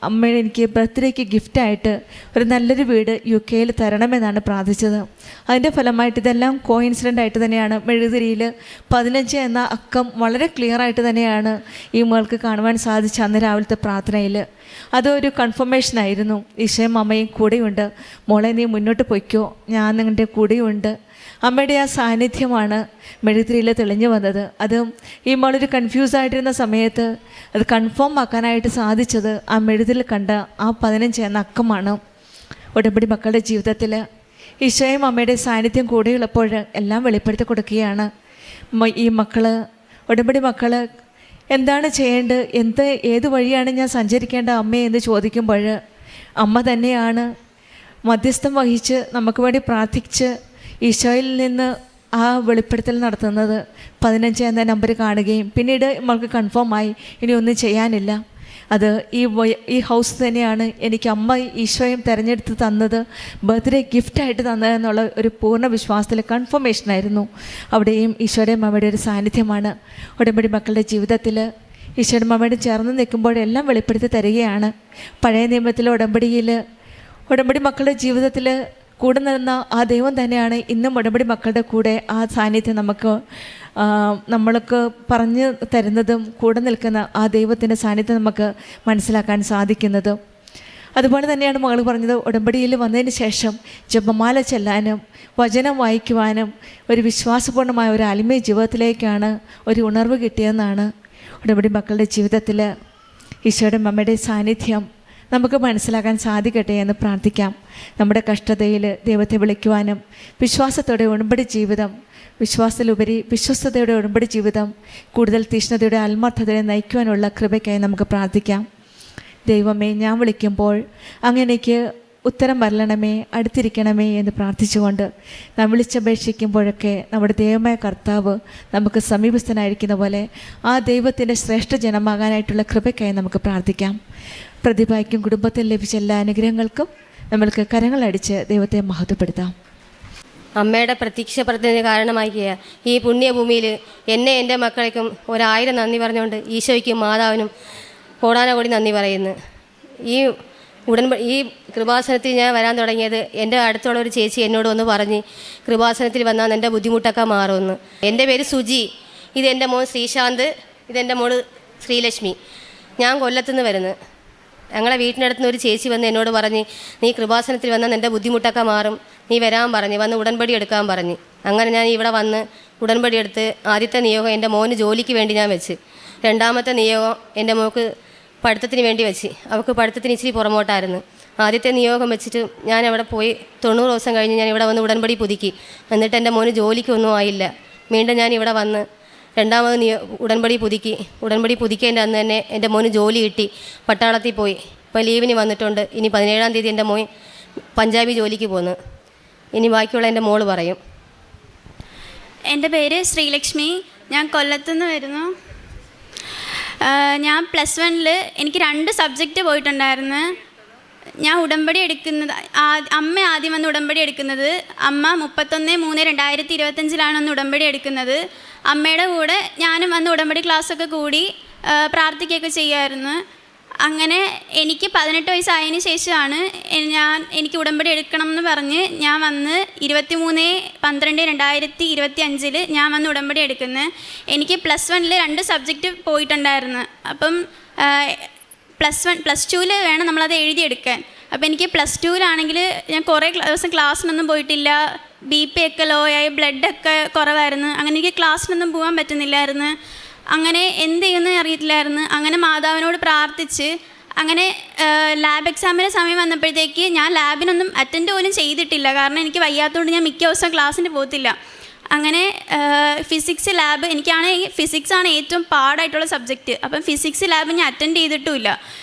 അമ്മയുടെ എനിക്ക് ബർത്ത്ഡേക്ക് ഗിഫ്റ്റായിട്ട് ഒരു നല്ലൊരു വീട് UK തരണമെന്നാണ് പ്രാർത്ഥിച്ചത്. അതിൻ്റെ ഫലമായിട്ട് ഇതെല്ലാം കോയിൻസിഡൻ്റ് തന്നെയാണ്. മെഴുകുതിരിയിൽ 15 എന്ന അക്കം വളരെ ക്ലിയറായിട്ട് തന്നെയാണ് ഈ മകൾക്ക് കാണുവാൻ സാധിച്ച അന്ന് രാവിലത്തെ പ്രാർത്ഥനയിൽ. അതൊരു കൺഫർമേഷനായിരുന്നു. ഈശോയും അമ്മയും കൂടെയുണ്ട്, മോളെ നീ മുന്നോട്ട് പൊയ്ക്കോ, ഞാൻ നിങ്ങളുടെ കൂടെയുണ്ട്. അമ്മയുടെ ആ സാന്നിധ്യമാണ് മെഴുകുതിരിയിൽ തെളിഞ്ഞു വന്നത്. അത് ഈ മകളൊരു കൺഫ്യൂസായിട്ടിരുന്ന സമയത്ത് അത് കൺഫേം ആക്കാനായിട്ട് സാധിച്ചത് ആ മെഴുകുതിരിയിൽ കണ്ട ആ 15 എന്ന അക്കമാണ്. ഉടമ്പടി മക്കളുടെ ജീവിതത്തിൽ ഈശോയും അമ്മയുടെ സാന്നിധ്യം കൂടെയുള്ളപ്പോൾ എല്ലാം വെളിപ്പെടുത്തി കൊടുക്കുകയാണ്. ഈ ഉടമ്പടി മക്കൾ എന്താണ് ചെയ്യേണ്ടത്, ഏത് വഴിയാണ് ഞാൻ സഞ്ചരിക്കേണ്ട അമ്മയെ എന്ന് ചോദിക്കുമ്പോൾ അമ്മ തന്നെയാണ് മധ്യസ്ഥം വഹിച്ച് നമുക്ക് വേണ്ടി പ്രാർത്ഥിച്ച് ഈശോയിൽ നിന്ന് ആ വെളിപ്പെടുത്തൽ നടത്തുന്നത്. 15 എന്ന നമ്പർ കാണുകയും പിന്നീട് നമ്മൾക്ക് കൺഫേമായി ഇനി ഒന്നും ചെയ്യാനില്ല, അത് ഈ ഹൗസ് തന്നെയാണ് എനിക്ക് അമ്മ ഈശോയും തിരഞ്ഞെടുത്ത് തന്നത്, ബർത്ത്ഡേ ഗിഫ്റ്റായിട്ട് തന്നതെന്നുള്ള ഒരു പൂർണ്ണ വിശ്വാസത്തിൽ കൺഫർമേഷനായിരുന്നു. അവിടെയും ഈശോയുടെയും അമ്മയുടെ ഒരു സാന്നിധ്യമാണ്. ഉടമ്പടി മക്കളുടെ ജീവിതത്തിൽ ഈശോയുടെ അമ്മയോട് ചേർന്ന് നിൽക്കുമ്പോഴെല്ലാം വെളിപ്പെടുത്തി തരികയാണ്. പഴയ നിയമത്തിലെ ഉടമ്പടി മക്കളുടെ ജീവിതത്തിൽ കൂടെ നിന്ന ആ ദൈവം തന്നെയാണ് ഇന്നും ഉടമ്പടി മക്കളുടെ കൂടെ ആ സാന്നിധ്യം നമ്മൾക്ക് പറഞ്ഞു തരുന്നതും കൂടെ നിൽക്കുന്ന ആ ദൈവത്തിൻ്റെ സാന്നിധ്യം നമുക്ക് മനസ്സിലാക്കാൻ സാധിക്കുന്നതും. അതുപോലെ തന്നെയാണ് മകൾ പറഞ്ഞത്, ഉടമ്പടിയിൽ വന്നതിന് ശേഷം ജപമാല ചെല്ലാനും വചനം വായിക്കുവാനും ഒരു വിശ്വാസപൂർണ്ണമായ ഒരു ആത്മീയ ജീവിതത്തിലേക്കാണ് ഒരു ഉണർവ് കിട്ടിയതെന്നാണ്. ഉടമ്പടി മക്കളുടെ ജീവിതത്തിൽ ഈശോയുടെ അമ്മയുടെ സാന്നിധ്യം നമുക്ക് മനസ്സിലാക്കാൻ സാധിക്കട്ടെ എന്ന് പ്രാർത്ഥിക്കാം. നമ്മുടെ കഷ്ടതയിൽ ദൈവത്തെ വിളിക്കുവാനും വിശ്വാസത്തോടെ ഉടമ്പടി ജീവിതം, വിശ്വാസത്തിലുപരി വിശ്വസ്തതയുടെ ഉടമ്പടി ജീവിതം കൂടുതൽ തീഷ്ണതയുടെ ആത്മാർത്ഥതയെ നയിക്കുവാനുള്ള കൃപയ്ക്കായി നമുക്ക് പ്രാർത്ഥിക്കാം. ദൈവമേ, ഞാൻ വിളിക്കുമ്പോൾ അങ്ങനെക്ക് ഉത്തരം വരണമേ, അടുത്തിരിക്കണമേ എന്ന് പ്രാർത്ഥിച്ചുകൊണ്ട് നാം വിളിച്ചപേക്ഷിക്കുമ്പോഴൊക്കെ നമ്മുടെ ദൈവമായ കർത്താവ് നമുക്ക് സമീപസ്ഥനായിരിക്കുന്ന പോലെ ആ ദൈവത്തിൻ്റെ ശ്രേഷ്ഠ ജനമാകാനായിട്ടുള്ള കൃപയ്ക്കായി നമുക്ക് പ്രാർത്ഥിക്കാം. പ്രതിഭയ്ക്കും കുടുംബത്തിൽ ലഭിച്ച എല്ലാ അനുഗ്രഹങ്ങൾക്കും നമ്മൾക്ക് കരങ്ങളടിച്ച് ദൈവത്തെ മഹത്വപ്പെടുത്താം. അമ്മയുടെ പ്രത്യക്ഷപ്പെടുത്തുന്നതിന് കാരണമാക്കിയ ഈ പുണ്യഭൂമിയിൽ എൻ്റെ മക്കൾക്കും 1000 നന്ദി പറഞ്ഞുകൊണ്ട് ഈശോയ്ക്കും മാതാവിനും കോടാനകോടി നന്ദി പറയുന്നു. ഈ ഈ കൃപാസനത്തിൽ ഞാൻ വരാൻ തുടങ്ങിയത് എൻ്റെ അടുത്തുള്ള ഒരു ചേച്ചി എന്നോട് വന്ന് പറഞ്ഞ് കൃപാസനത്തിൽ വന്നാൽ എൻ്റെ ബുദ്ധിമുട്ടൊക്കെ മാറുമെന്ന്. എൻ്റെ പേര് സുജി, ഇതെൻ്റെ മോൻ ശ്രീശാന്ത്, ഇതെൻ്റെ മോള് ശ്രീലക്ഷ്മി. ഞാൻ കൊല്ലത്തുനിന്ന് വരുന്നത്. ഞങ്ങളെ വീട്ടിനടുത്തുനിന്ന് ഒരു ചേച്ചി വന്ന് എന്നോട് പറഞ്ഞ് നീ കൃപാസനത്തിൽ വന്നാൽ എൻ്റെ ബുദ്ധിമുട്ടൊക്കെ മാറും, നീ വരാൻ പറഞ്ഞ്, വന്ന് ഉടൻപടി എടുക്കാൻ പറഞ്ഞ്. അങ്ങനെ ഞാൻ ഇവിടെ വന്ന് ഉടൻപടി എടുത്ത് ആദ്യത്തെ നിയോഗം എൻ്റെ മോന് ജോലിക്ക് വേണ്ടി ഞാൻ വെച്ച്, രണ്ടാമത്തെ നിയോഗം എൻ്റെ മോൾക്ക് പഠിത്തത്തിന് വേണ്ടി വെച്ച്. അവൾക്ക് പഠിത്തത്തിന് ഇച്ചിരി പുറമോട്ടായിരുന്നു. ആദ്യത്തെ നിയോഗം വെച്ചിട്ട് ഞാൻ അവിടെ പോയി 90 ദിവസം കഴിഞ്ഞ് ഞാൻ ഇവിടെ വന്ന് ഉടൻപടി പുതുക്കി. എന്നിട്ട് എൻ്റെ മോന് ജോലിക്കൊന്നും ആയില്ല. വീണ്ടും ഞാൻ ഇവിടെ വന്ന് രണ്ടാമത് ഉടൻപടി പുതുക്കിയതിൻ്റെ അന്ന് തന്നെ എൻ്റെ മോന് ജോലി കിട്ടി, പട്ടാളത്തിൽ പോയി. ഇപ്പോൾ ലീവിന് വന്നിട്ടുണ്ട്. ഇനി 17-ാം തീയതി എൻ്റെ മോൻ പഞ്ചാബി ജോലിക്ക് പോന്നു. ഇനി ബാക്കിയുള്ള എൻ്റെ മോള് പറയും. എൻ്റെ പേര് ശ്രീലക്ഷ്മി, ഞാൻ കൊല്ലത്തുനിന്ന് വരുന്നു. ഞാൻ +1 എനിക്ക് 2 സബ്ജക്റ്റ് പോയിട്ടുണ്ടായിരുന്നു. ഞാൻ ഉടമ്പടി എടുക്കുന്നത് അമ്മ ആദ്യം വന്ന് ഉടമ്പടി എടുക്കുന്നത്. അമ്മ 31/3/2025 വന്ന് ഉടമ്പടി എടുക്കുന്നത്. അമ്മയുടെ കൂടെ ഞാനും വന്ന് ഉടമ്പടി ക്ലാസ്സൊക്കെ കൂടി പ്രാർത്ഥിക്കുകയൊക്കെ ചെയ്യുമായിരുന്നു. അങ്ങനെ എനിക്ക് 18 വയസ്സായതിനു ശേഷമാണ് എനിക്ക് ഉടമ്പടി എടുക്കണം എന്ന് പറഞ്ഞ് ഞാൻ വന്ന് 23/12/2025 ഞാൻ വന്ന് ഉടമ്പടി എടുക്കുന്നത്. എനിക്ക് +1 2 സബ്ജക്റ്റ് പോയിട്ടുണ്ടായിരുന്നു. അപ്പം +2 വേണം നമ്മളത് എഴുതിയെടുക്കാൻ. അപ്പോൾ എനിക്ക് +2 ഞാൻ കുറേ ദിവസം ക്ലാസ്സിനൊന്നും പോയിട്ടില്ല. BP ഒക്കെ ലോ ആയി, ബ്ലഡൊക്കെ കുറവായിരുന്നു. അങ്ങനെ എനിക്ക് ക്ലാസ്സിനൊന്നും പോകാൻ പറ്റുന്നില്ലായിരുന്നു. അങ്ങനെ എന്ത് ചെയ്യുമെന്ന് അറിയത്തില്ലായിരുന്നു. അങ്ങനെ മാതാവിനോട് പ്രാർത്ഥിച്ച് അങ്ങനെ ലാബ് എക്സാമിന് സമയം വന്നപ്പോഴത്തേക്ക് ഞാൻ ലാബിനൊന്നും അറ്റൻഡ് പോലും ചെയ്തിട്ടില്ല. കാരണം എനിക്ക് വയ്യാത്തതുകൊണ്ട് ഞാൻ മിക്ക ദിവസം ക്ലാസ്സിന് പോകത്തില്ല. അങ്ങനെ ഫിസിക്സ് ലാബ് ഫിസിക്സാണ് ഏറ്റവും പാടായിട്ടുള്ള സബ്ജക്റ്റ്. അപ്പം ഫിസിക്സ് ലാബ് ഞാൻ അറ്റൻഡ് ചെയ്തിട്ടുമില്ല.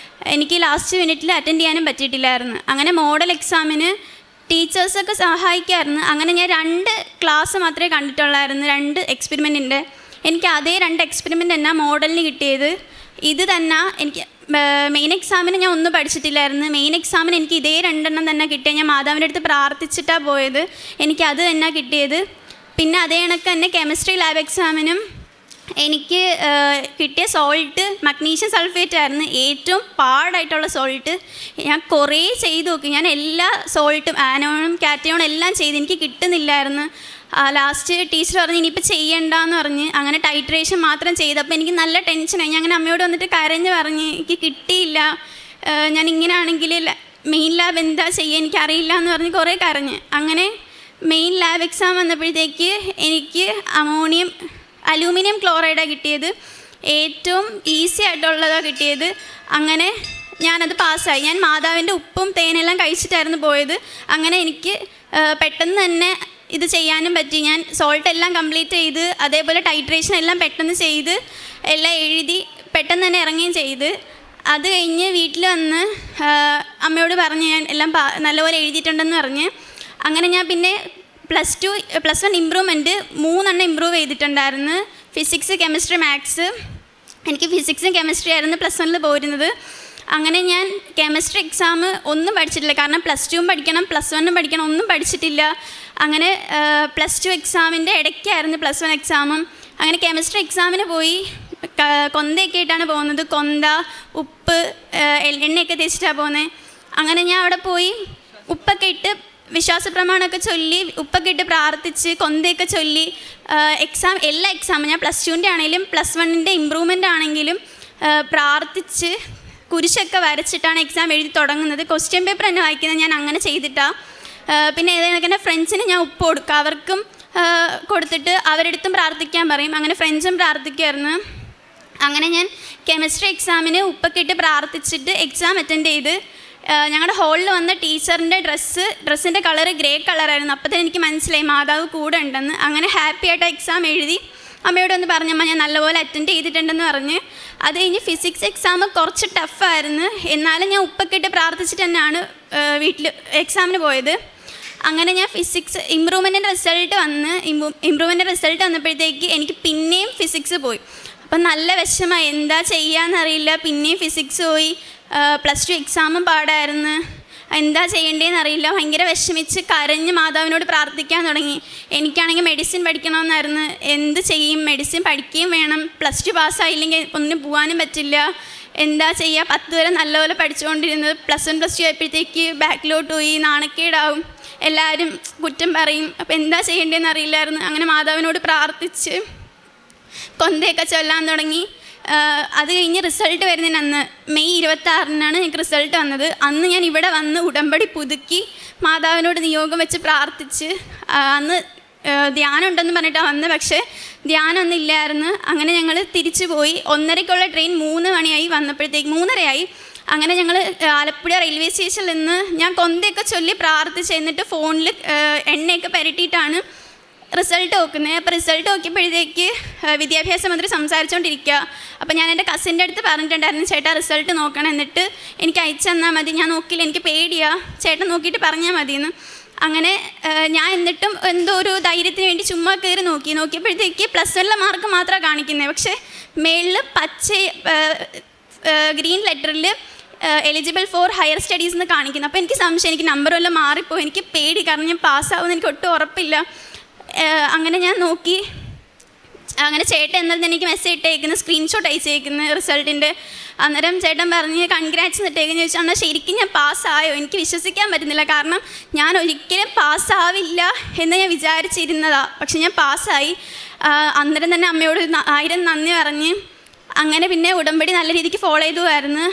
എനിക്ക് ലാസ്റ്റ് മിനിറ്റിൽ അറ്റൻഡ് ചെയ്യാനും പറ്റിയിട്ടില്ലായിരുന്നു. അങ്ങനെ മോഡൽ എക്സാമിന് ടീച്ചേഴ്സൊക്കെ സഹായിക്കായിരുന്നു. അങ്ങനെ ഞാൻ 2 ക്ലാസ് മാത്രമേ കണ്ടിട്ടുള്ളായിരുന്നു, 2 എക്സ്പെരിമെൻറ്റിൻ്റെ. എനിക്ക് അതേ 2 എക്സ്പെരിമെൻ്റ് തന്നെ മോഡലിന് കിട്ടിയത്. ഇത് തന്നെ എനിക്ക് മെയിൻ എക്സാമിന് ഞാൻ ഒന്നും പഠിച്ചിട്ടില്ലായിരുന്നു. മെയിൻ എക്സാമിന് എനിക്ക് ഇതേ 2 തന്നെ കിട്ടിയത്. ഞാൻ മാതാവിൻ്റെ അടുത്ത് പ്രാർത്ഥിച്ചിട്ടാണ് പോയത്. എനിക്കത് തന്നെ കിട്ടിയത്. പിന്നെ അതേ കണക്ക് തന്നെ കെമിസ്ട്രി ലാബ് എക്സാമിനും എനിക്ക് കിട്ടിയ സോൾട്ട് മഗ്നീഷ്യം സൾഫേറ്റ് ആയിരുന്നു. ഏറ്റവും പാടായിട്ടുള്ള സോൾട്ട്. ഞാൻ കുറേ ചെയ്ത് നോക്കി. ഞാൻ എല്ലാ സോൾട്ടും ആനോണും കാറ്റയോണും എല്ലാം ചെയ്ത് എനിക്ക് കിട്ടുന്നില്ലായിരുന്നു. ലാസ്റ്റ് ടീച്ചർ പറഞ്ഞ് ഇനിയിപ്പോൾ ചെയ്യണ്ടെന്ന് പറഞ്ഞ് അങ്ങനെ ടൈട്രേഷൻ മാത്രം ചെയ്തപ്പോൾ എനിക്ക് നല്ല ടെൻഷനായി. ഞാൻ അങ്ങനെ അമ്മയോട് വന്നിട്ട് കരഞ്ഞ് പറഞ്ഞ് എനിക്ക് കിട്ടിയില്ല, ഞാൻ ഇങ്ങനെ ആണെങ്കിൽ മെയിൻ ലാബ് എന്താ ചെയ്യുക എനിക്കറിയില്ല എന്ന് പറഞ്ഞ് കുറേ കരഞ്ഞ്. അങ്ങനെ മെയിൻ ലാബ് എക്സാം വന്നപ്പോഴത്തേക്ക് എനിക്ക് അലൂമിനിയം ക്ലോറൈഡാണ് കിട്ടിയത്. ഏറ്റവും ഈസി ആയിട്ടുള്ളതാണ് കിട്ടിയത്. അങ്ങനെ ഞാനത് പാസ്സായി. ഞാൻ മാതാവിൻ്റെ ഉപ്പും തേനെല്ലാം കഴിച്ചിട്ടായിരുന്നു പോയത്. അങ്ങനെ എനിക്ക് പെട്ടെന്ന് തന്നെ ഇത് ചെയ്യാനും പറ്റി. ഞാൻ സോൾട്ട് എല്ലാം കംപ്ലീറ്റ് ചെയ്ത് അതേപോലെ ടൈട്രേഷൻ എല്ലാം പെട്ടെന്ന് ചെയ്ത് എല്ലാം എഴുതി പെട്ടെന്ന് തന്നെ ഇറങ്ങുകയും ചെയ്ത്. അത് കഴിഞ്ഞ് വീട്ടിൽ വന്ന് അമ്മയോട് പറഞ്ഞ് ഞാൻ എല്ലാം നല്ലപോലെ എഴുതിയിട്ടുണ്ടെന്ന് പറഞ്ഞ്. അങ്ങനെ ഞാൻ പിന്നെ +1 ഇമ്പ്രൂവ്മെൻറ്റ് 3 ഇമ്പ്രൂവ് ചെയ്തിട്ടുണ്ടായിരുന്നു. Physics, chemistry, maths. എനിക്ക് ഫിസിക്സും കെമിസ്ട്രി ആയിരുന്നു +1 പോയിരുന്നത്. അങ്ങനെ ഞാൻ കെമിസ്ട്രി എക്സാം ഒന്നും പഠിച്ചിട്ടില്ല. കാരണം +2 പഠിക്കണം, +1 പഠിക്കണം, ഒന്നും പഠിച്ചിട്ടില്ല. അങ്ങനെ +2 എക്സാമിൻ്റെ ഇടയ്ക്കായിരുന്നു +1 എക്സാമും. അങ്ങനെ കെമിസ്ട്രി എക്സാമിന് പോയി. കൊന്തയൊക്കെ ആയിട്ടാണ് പോകുന്നത്. കൊന്ത, ഉപ്പ്, എണ്ണയൊക്കെ തേച്ചിട്ടാണ് പോകുന്നത്. അങ്ങനെ ഞാൻ അവിടെ പോയി ഉപ്പൊക്കെ ഇട്ട് വിശ്വാസ പ്രമാണമൊക്കെ ചൊല്ലി ഉപ്പൊക്കെ ഇട്ട് പ്രാർത്ഥിച്ച് കൊന്തയൊക്കെ ചൊല്ലി എല്ലാ എക്സാമും ഞാൻ +2ൻ്റെ ആണെങ്കിലും +1ൻ്റെ ഇമ്പ്രൂവ്മെൻ്റ് ആണെങ്കിലും പ്രാർത്ഥിച്ച് കുരിശൊക്കെ വരച്ചിട്ടാണ് എക്സാം എഴുതി തുടങ്ങുന്നത്. ക്വസ്റ്റ്യൻ പേപ്പർ തന്നെ വായിക്കുന്നത് ഞാൻ അങ്ങനെ ചെയ്തിട്ടാണ്. പിന്നെ ഏതെങ്കിലും ഫ്രണ്ട്സിന് ഞാൻ ഉപ്പ് കൊടുക്കുക, അവർക്കും കൊടുത്തിട്ട് അവരെടുത്തും പ്രാർത്ഥിക്കാൻ പറയും. അങ്ങനെ ഫ്രണ്ട്സും പ്രാർത്ഥിക്കുമായിരുന്നു. അങ്ങനെ ഞാൻ കെമിസ്ട്രി എക്സാമിന് ഉപ്പൊക്കെ ഇട്ട് പ്രാർത്ഥിച്ചിട്ട് എക്സാം അറ്റൻഡ് ചെയ്ത്. ഞങ്ങളുടെ ഹോളിൽ വന്ന ടീച്ചറിൻ്റെ ഡ്രസ്സിൻ്റെ കളറ് ഗ്രേ കളറായിരുന്നു. അപ്പോൾ തന്നെ എനിക്ക് മനസ്സിലായി മാതാവ് കൂടെ ഉണ്ടെന്ന്. അങ്ങനെ ഹാപ്പി ആയിട്ട് എക്സാം എഴുതി അമ്മയോട് ഒന്ന് പറഞ്ഞമ്മ ഞാൻ നല്ലപോലെ അറ്റൻഡ് ചെയ്തിട്ടുണ്ടെന്ന് പറഞ്ഞ്. അത് കഴിഞ്ഞ് ഫിസിക്സ് എക്സാം കുറച്ച് ടഫായിരുന്നു. എന്നാലും ഞാൻ ഉപ്പൊക്കെ ഇട്ട് പ്രാർത്ഥിച്ചിട്ട് തന്നെയാണ് വീട്ടിൽ എക്സാമിന് പോയത്. അങ്ങനെ ഞാൻ ഫിസിക്സ് ഇമ്പ്രൂവ്മെൻറ്റിൻ്റെ റിസൾട്ട് വന്നപ്പോഴത്തേക്ക് എനിക്ക് പിന്നെയും ഫിസിക്സ് പോയി. അപ്പം നല്ല വിഷമമായി, എന്താ ചെയ്യാമെന്നറിയില്ല. പിന്നെയും ഫിസിക്സ് പോയി. +2 എക്സാമും പാടായിരുന്നു. എന്താ ചെയ്യേണ്ടതെന്ന് അറിയില്ല. ഭയങ്കര വിഷമിച്ച് കരഞ്ഞ് മാതാവിനോട് പ്രാർത്ഥിക്കാൻ തുടങ്ങി. എനിക്കാണെങ്കിൽ മെഡിസിൻ പഠിക്കണമെന്നായിരുന്നു. എന്ത് ചെയ്യും, മെഡിസിൻ പഠിക്കുകയും വേണം, +2 പാസ്സായില്ലെങ്കിൽ ഒന്നിനും പോകാനും പറ്റില്ല. എന്താ ചെയ്യുക, 10 വരെ നല്ലപോലെ പഠിച്ചുകൊണ്ടിരുന്നത് +1 +2 ആയപ്പോഴത്തേക്ക് ബാക്കിലോട്ട് പോയി, നാണക്കേടാവും, എല്ലാവരും കുറ്റം പറയും. അപ്പോൾ എന്താ ചെയ്യേണ്ടതെന്ന് അറിയില്ലായിരുന്നു. അങ്ങനെ മാതാവിനോട് പ്രാർത്ഥിച്ച് കൊന്തയൊക്കെ ചൊല്ലാൻ തുടങ്ങി. അത് കഴിഞ്ഞ് റിസൾട്ട് വരുന്നതിന് അന്ന് മെയ് 26-നാണ് എനിക്ക് റിസൾട്ട് വന്നത്. അന്ന് ഞാൻ ഇവിടെ വന്ന് ഉടമ്പടി പുതുക്കി മാതാവിനോട് നിയോഗം വെച്ച് പ്രാർത്ഥിച്ച്. അന്ന് ധ്യാനം ഉണ്ടെന്ന് പറഞ്ഞിട്ടാണ് വന്നത്, പക്ഷേ ധ്യാനമൊന്നും ഇല്ലായിരുന്നു. അങ്ങനെ ഞങ്ങൾ തിരിച്ചു പോയി. 1:30-ക്കുള്ള ട്രെയിൻ 3 മണിയായി, വന്നപ്പോഴത്തേക്ക് 3:30 അങ്ങനെ ഞങ്ങൾ ആലപ്പുഴ റെയിൽവേ സ്റ്റേഷനിൽ നിന്ന് ഞാൻ കൊന്തയൊക്കെ ചൊല്ലി പ്രാർത്ഥിച്ച്, എന്നിട്ട് ഫോണിൽ എണ്ണയൊക്കെ പുരട്ടിയിട്ടാണ് റിസൾട്ട് നോക്കുന്നത്. അപ്പോൾ റിസൾട്ട് നോക്കിയപ്പോഴത്തേക്ക് വിദ്യാഭ്യാസ മന്ത്രി സംസാരിച്ചുകൊണ്ടിരിക്കുക. അപ്പോൾ ഞാൻ എൻ്റെ കസിൻ്റെ അടുത്ത് പറഞ്ഞിട്ടുണ്ടായിരുന്നു, ചേട്ടാ റിസൾട്ട് നോക്കണം, എന്നിട്ട് എനിക്ക് അയച്ചു തന്നാൽ മതി, ഞാൻ നോക്കില്ല, എനിക്ക് പേടിയാണ്, ചേട്ടൻ നോക്കിയിട്ട് പറഞ്ഞാൽ മതിയെന്ന്. അങ്ങനെ ഞാൻ എന്നിട്ടും എന്തോ ഒരു ധൈര്യത്തിന് വേണ്ടി ചുമ്മാ കയറി നോക്കിയപ്പോഴത്തേക്ക് +1 മാർക്ക് മാത്രമാണ് കാണിക്കുന്നത്. പക്ഷേ മേളിൽ പച്ച ഗ്രീൻ ലെറ്ററിൽ എലിജിബിൾ ഫോർ ഹയർ സ്റ്റഡീസ് എന്ന് കാണിക്കുന്നു. അപ്പോൾ എനിക്ക് സംശയം, എനിക്ക് നമ്പർ വല്ലതും മാറിപ്പോയി, എനിക്ക് പേടി, കാരണം ഞാൻ പാസ്സാവുമെന്ന് എനിക്ക് ഒട്ടും ഉറപ്പില്ല. അങ്ങനെ ഞാൻ നോക്കി. അങ്ങനെ ചേട്ടൻ എന്നാൽ എനിക്ക് മെസ്സേജ് ഇട്ടേക്കുന്നു, സ്ക്രീൻഷോട്ട് അയച്ചേക്കുന്നു റിസൾട്ടിൻ്റെ. അന്നേരം ചേട്ടൻ പറഞ്ഞ് കൺഗ്രാറ്റ്സ് ഇട്ടേക്കെന്ന് ചോദിച്ചാൽ, എന്നാൽ ശരിക്കും ഞാൻ പാസ്സായോ? എനിക്ക് വിശ്വസിക്കാൻ പറ്റുന്നില്ല, കാരണം ഞാൻ ഒരിക്കലും പാസ്സാവില്ല എന്ന് ഞാൻ വിചാരിച്ചിരുന്നതാണ്. പക്ഷെ ഞാൻ പാസ്സായി. അന്നേരം തന്നെ അമ്മയോട് 1000 നന്ദി പറഞ്ഞ് അങ്ങനെ പിന്നെ ഉടമ്പടി നല്ല രീതിക്ക് ഫോളോ ചെയ്തുമായിരുന്നു.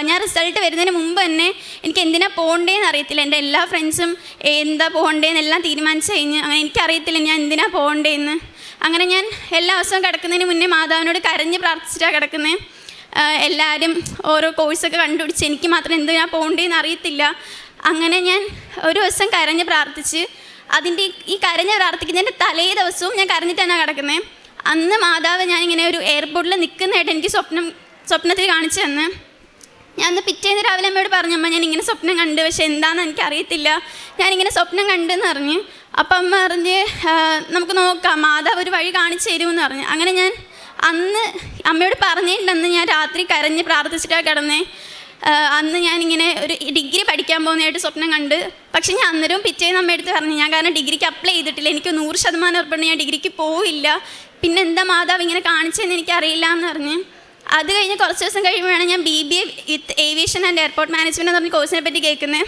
ഞാൻ റിസൾട്ട് വരുന്നതിന് മുമ്പ് തന്നെ എനിക്ക് എന്തിനാണ് പോകേണ്ടതെന്ന് അറിയത്തില്ല. എൻ്റെ എല്ലാ ഫ്രണ്ട്സും എന്താ പോകേണ്ടതെന്നെല്ലാം തീരുമാനിച്ച് കഴിഞ്ഞ്. അങ്ങനെ എനിക്കറിയത്തില്ല ഞാൻ എന്തിനാണ് പോകേണ്ടതെന്ന്. അങ്ങനെ ഞാൻ എല്ലാ ദിവസവും കിടക്കുന്നതിന് മുന്നേ മാതാവിനോട് കരഞ്ഞ് പ്രാർത്ഥിച്ചിട്ടാണ് കിടക്കുന്നത്. എല്ലാവരും ഓരോ കോഴ്സൊക്കെ കണ്ടുപിടിച്ച്, എനിക്ക് മാത്രം എന്തിനാണ് പോകേണ്ടതെന്ന് അറിയത്തില്ല. അങ്ങനെ ഞാൻ ഒരു ദിവസം കരഞ്ഞ് പ്രാർത്ഥിച്ച്. അതിൻ്റെ ഈ കരഞ്ഞ് പ്രാർത്ഥിക്കുന്നതിൻ്റെ തലേ ദിവസവും ഞാൻ കരഞ്ഞിട്ട് തന്നെ കിടക്കുന്നത്. അന്ന് മാതാവ് ഞാനിങ്ങനെ ഒരു എയർപോർട്ടിൽ നിൽക്കുന്നതായിട്ട് എനിക്ക് സ്വപ്നത്തിൽ കാണിച്ചു തന്ന്. ഞാൻ അന്ന് പിറ്റേന്ന് രാവിലെ അമ്മയോട് പറഞ്ഞു, അമ്മ ഞാൻ ഇങ്ങനെ സ്വപ്നം കണ്ട്, പക്ഷെ എന്താണെന്ന് എനിക്കറിയത്തില്ല, ഞാനിങ്ങനെ സ്വപ്നം കണ്ടെന്ന് പറഞ്ഞ്. അപ്പം അമ്മ പറഞ്ഞ് നമുക്ക് നോക്കാം, മാതാവ് ഒരു വഴി കാണിച്ചു തരുമെന്ന് പറഞ്ഞു. അങ്ങനെ ഞാൻ അന്ന് അമ്മയോട് പറഞ്ഞിട്ടുണ്ടെന്ന് ഞാൻ രാത്രി കരഞ്ഞ് പ്രാർത്ഥിച്ചിട്ടാണ് കിടന്നേ. അന്ന് ഞാനിങ്ങനെ ഒരു ഡിഗ്രി പഠിക്കാൻ പോകുന്നതായിട്ട് സ്വപ്നം കണ്ട്. പക്ഷെ ഞാൻ അന്നേരം പിറ്റേന്ന് അമ്മയെടുത്ത് പറഞ്ഞു, ഞാൻ കാരണം ഡിഗ്രിക്ക് അപ്ലൈ ചെയ്തിട്ടില്ല, എനിക്ക് 100% ഉറപ്പുണ്ട് ഞാൻ ഡിഗ്രിക്ക് പോവില്ല, പിന്നെ എന്താ മാതാവ് ഇങ്ങനെ കാണിച്ചതെന്ന് എനിക്കറിയില്ല എന്ന് പറഞ്ഞ്. അത് കഴിഞ്ഞ് കുറച്ച് ദിവസം കഴിയുമ്പോഴാണ് ഞാൻ BBA with aviation and airport management എന്ന് പറഞ്ഞ കോഴ്സിനെ പറ്റി കേൾക്കുന്നത്.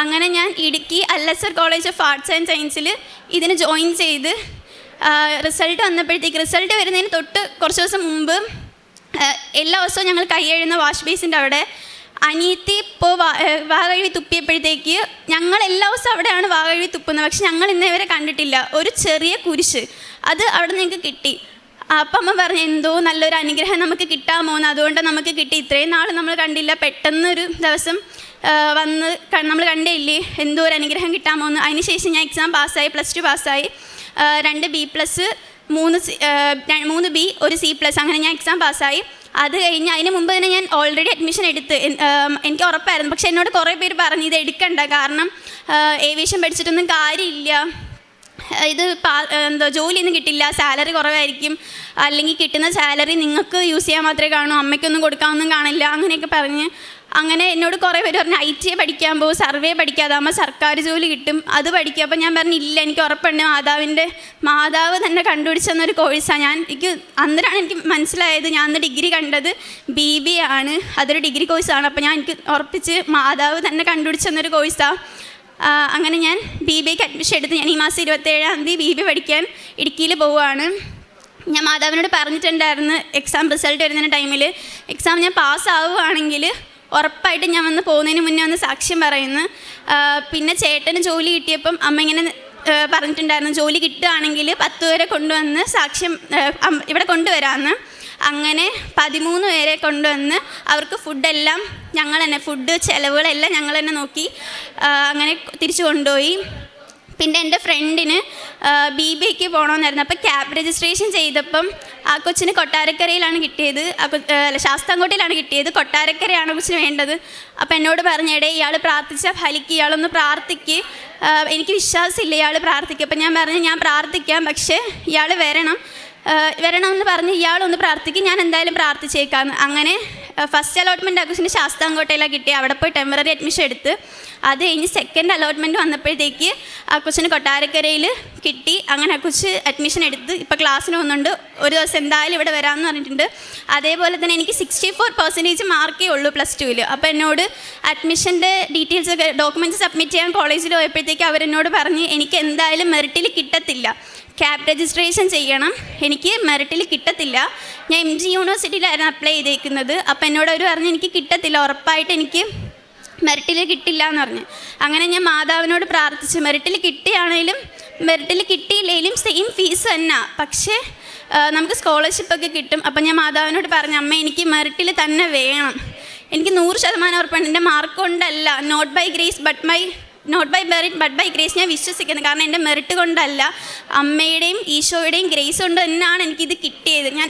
അങ്ങനെ ഞാൻ Idukki Al Azhar college of arts and സയൻസിൽ ഇതിന് ജോയിൻ ചെയ്ത്. റിസൾട്ട് വന്നപ്പോഴത്തേക്ക്, റിസൾട്ട് വരുന്നതിന് തൊട്ട് കുറച്ച് ദിവസം മുമ്പ് എല്ലാ ദിവസവും ഞങ്ങൾ കൈ എഴുതുന്ന വാഷ് ബേസിൻ്റെ അവിടെ അനിയത്തി ഇപ്പോൾ വാകഴുവി തുപ്പിയപ്പോഴത്തേക്ക്, ഞങ്ങൾ എല്ലാ ദിവസവും അവിടെയാണ് വാകഴുവി തുപ്പുന്നത്, പക്ഷെ ഞങ്ങൾ ഇന്നേവരെ കണ്ടിട്ടില്ല ഒരു ചെറിയ കുരിശ്, അത് അവിടെ നിങ്ങൾക്ക് കിട്ടി. അപ്പം അമ്മ പറഞ്ഞു, എന്തോ നല്ലൊരു അനുഗ്രഹം നമുക്ക് കിട്ടാമോ എന്ന്. അതുകൊണ്ട് നമുക്ക് കിട്ടി, ഇത്രയും നാൾ നമ്മൾ കണ്ടില്ല, പെട്ടെന്നൊരു ദിവസം വന്ന് നമ്മൾ കണ്ടേയില്ലേ, എന്തോ ഒരു അനുഗ്രഹം കിട്ടാമോ എന്ന്. അതിനുശേഷം ഞാൻ എക്സാം പാസ്സായി, +2 പാസ്സായി. 2 B+, 3 B, 1 C+, അങ്ങനെ ഞാൻ എക്സാം പാസ്സായി. അത് കഴിഞ്ഞ് അതിന് മുമ്പ് തന്നെ ഞാൻ ഓൾറെഡി അഡ്മിഷൻ എടുത്ത്, എനിക്ക് ഉറപ്പായിരുന്നു. പക്ഷെ എന്നോട് കുറേ പേര് പറഞ്ഞു ഇത് എടുക്കണ്ട, കാരണം ഏവിയേഷൻ പഠിച്ചിട്ടൊന്നും കാര്യമില്ല, ഇത് ജോലിയൊന്നും കിട്ടില്ല, സാലറി കുറവായിരിക്കും, അല്ലെങ്കിൽ കിട്ടുന്ന സാലറി നിങ്ങൾക്ക് യൂസ് ചെയ്യാൻ മാത്രമേ കാണൂ, അമ്മയ്ക്കൊന്നും കൊടുക്കാനൊന്നും കാണില്ല, അങ്ങനെയൊക്കെ പറഞ്ഞ്. അങ്ങനെ എന്നോട് കുറേ പേര് പറഞ്ഞു ITA പഠിക്കാൻ പോകും, സർവേ പഠിക്കാതാകുമ്പോൾ സർക്കാർ ജോലി കിട്ടും, അത് പഠിക്കുക. അപ്പോൾ ഞാൻ പറഞ്ഞില്ല, എനിക്ക് ഉറപ്പുണ്ട് മാതാവ് തന്നെ കണ്ടുപിടിച്ചെന്നൊരു കോഴ്സാണ്. എനിക്ക് അന്നേരമാണ് എനിക്ക് മനസ്സിലായത്, ഞാൻ അന്ന് ഡിഗ്രി കണ്ടത് BBA ആണ്, അതൊരു ഡിഗ്രി കോഴ്സാണ്. അപ്പോൾ ഞാൻ എനിക്ക് ഉറപ്പിച്ച് മാതാവ് തന്നെ കണ്ടുപിടിച്ചെന്നൊരു കോഴ്സാണ്. അങ്ങനെ ഞാൻ BBAക്ക് അഡ്മിഷൻ എടുത്ത് ഞാൻ ഈ മാസം 27-ാം തീയതി BBA പഠിക്കാൻ ഇടുക്കിയിൽ പോവുകയാണ്. ഞാൻ മാതാവിനോട് പറഞ്ഞിട്ടുണ്ടായിരുന്നു, എക്സാം റിസൾട്ട് വരുന്ന ടൈമിൽ എക്സാം ഞാൻ പാസ്സാവുകയാണെങ്കിൽ ഉറപ്പായിട്ട് ഞാൻ വന്ന് പോകുന്നതിന് മുന്നേ വന്ന് സാക്ഷ്യം പറയുന്നു. പിന്നെ ചേട്ടന് ജോലി കിട്ടിയപ്പം അമ്മ ഇങ്ങനെ പറഞ്ഞിട്ടുണ്ടായിരുന്നു, ജോലി കിട്ടുകയാണെങ്കിൽ 10 പേരെ കൊണ്ടുവന്ന് സാക്ഷ്യം ഇവിടെ കൊണ്ടുവരാമെന്ന്. അങ്ങനെ 13 പേരെ കൊണ്ടുവന്ന് അവർക്ക് ഫുഡെല്ലാം ഞങ്ങൾ തന്നെ, ഫുഡ് ചിലവുകളെല്ലാം ഞങ്ങൾ തന്നെ നോക്കി. അങ്ങനെ തിരിച്ചു കൊണ്ടുപോയി. പിന്നെ എൻ്റെ ഫ്രണ്ടിന് BBAക്ക് പോകണമെന്നായിരുന്നു. അപ്പോൾ ക്യാബ് രജിസ്ട്രേഷൻ ചെയ്തപ്പം ആ കൊച്ചിന് കൊട്ടാരക്കരയിലാണ് കിട്ടിയത്, ശാസ്താംകോട്ടയിലാണ് കിട്ടിയത്, കൊട്ടാരക്കരയാണ് കൊച്ചിന് വേണ്ടത്. അപ്പോൾ എന്നോട് പറഞ്ഞേടേ ഇയാൾ പ്രാർത്ഥിച്ചാൽ ഫലിക്ക്, ഇയാളൊന്ന് പ്രാർത്ഥിക്ക്, എനിക്ക് വിശ്വാസമില്ല ഇയാൾ പ്രാർത്ഥിക്കുക. അപ്പം ഞാൻ പറഞ്ഞു ഞാൻ പ്രാർത്ഥിക്കാം, പക്ഷേ ഇയാൾ വരണമെന്ന് പറഞ്ഞ് ഇയാളൊന്ന് പ്രാർത്ഥിക്കും, ഞാൻ എന്തായാലും പ്രാർത്ഥിച്ചേക്കാമെന്ന്. അങ്ങനെ ഫസ്റ്റ് അലോട്ട്മെൻറ്റ് അക്കുസിന് ശാസ്താംകോട്ടയിലാണ് കിട്ടി. അവിടെ പോയി ടെമ്പററി അഡ്മിഷൻ എടുത്ത് അത് കഴിഞ്ഞ് സെക്കൻഡ് അലോട്ട്മെൻറ്റ് വന്നപ്പോഴത്തേക്ക് അക്കുസിന് കൊട്ടാരക്കരയിൽ കിട്ടി. അങ്ങനെ അക്കുസ് അഡ്മിഷൻ എടുത്ത് ഇപ്പോൾ ക്ലാസ്സിന് പോകുന്നുണ്ട്. ഒരു ദിവസം എന്തായാലും ഇവിടെ വരാമെന്ന് പറഞ്ഞിട്ടുണ്ട്. അതേപോലെ തന്നെ എനിക്ക് 64% മാർക്കേ ഉള്ളൂ +2-ൽ. അപ്പോൾ എന്നോട് അഡ്മിഷൻ്റെ ഡീറ്റെയിൽസ് ഒക്കെ ഡോക്യുമെൻറ്റ്സ് സബ്മിറ്റ് ചെയ്യാൻ കോളേജിൽ പോയപ്പോഴത്തേക്ക് അവരെന്നോട് പറഞ്ഞ് എനിക്ക് എന്തായാലും മെറിറ്റിൽ കിട്ടത്തില്ല, ക്യാപ് രജിസ്ട്രേഷൻ ചെയ്യണം, എനിക്ക് മെറിറ്റിൽ കിട്ടത്തില്ല. ഞാൻ MG യൂണിവേഴ്സിറ്റിയിലായിരുന്നു അപ്ലൈ ചെയ്തേക്കുന്നത്. അപ്പോൾ എന്നോട് അവർ പറഞ്ഞ് എനിക്ക് കിട്ടത്തില്ല, ഉറപ്പായിട്ട് എനിക്ക് മെറിറ്റിൽ കിട്ടില്ല എന്ന് പറഞ്ഞു. അങ്ങനെ ഞാൻ മാതാവിനോട് പ്രാർത്ഥിച്ചു, മെറിറ്റിൽ കിട്ടിയാണെങ്കിലും മെറിറ്റിൽ കിട്ടിയില്ലെങ്കിലും സെയിം ഫീസ് തന്നെ, പക്ഷേ നമുക്ക് സ്കോളർഷിപ്പൊക്കെ കിട്ടും. അപ്പം ഞാൻ മാതാവിനോട് പറഞ്ഞു, അമ്മ എനിക്ക് മെറിറ്റിൽ തന്നെ വേണം, എനിക്ക് 100% ഉറപ്പാണ്. എൻ്റെ മാർക്ക് കൊണ്ടല്ല, not by merit but by grace ഞാൻ വിശ്വസിക്കുന്നത്. കാരണം എൻ്റെ മെറിറ്റ് കൊണ്ടല്ല, അമ്മയുടെയും ഈശോയുടെയും ഗ്രേസ് കൊണ്ട് തന്നെയാണ് എനിക്കിത് കിട്ടിയത്, ഞാൻ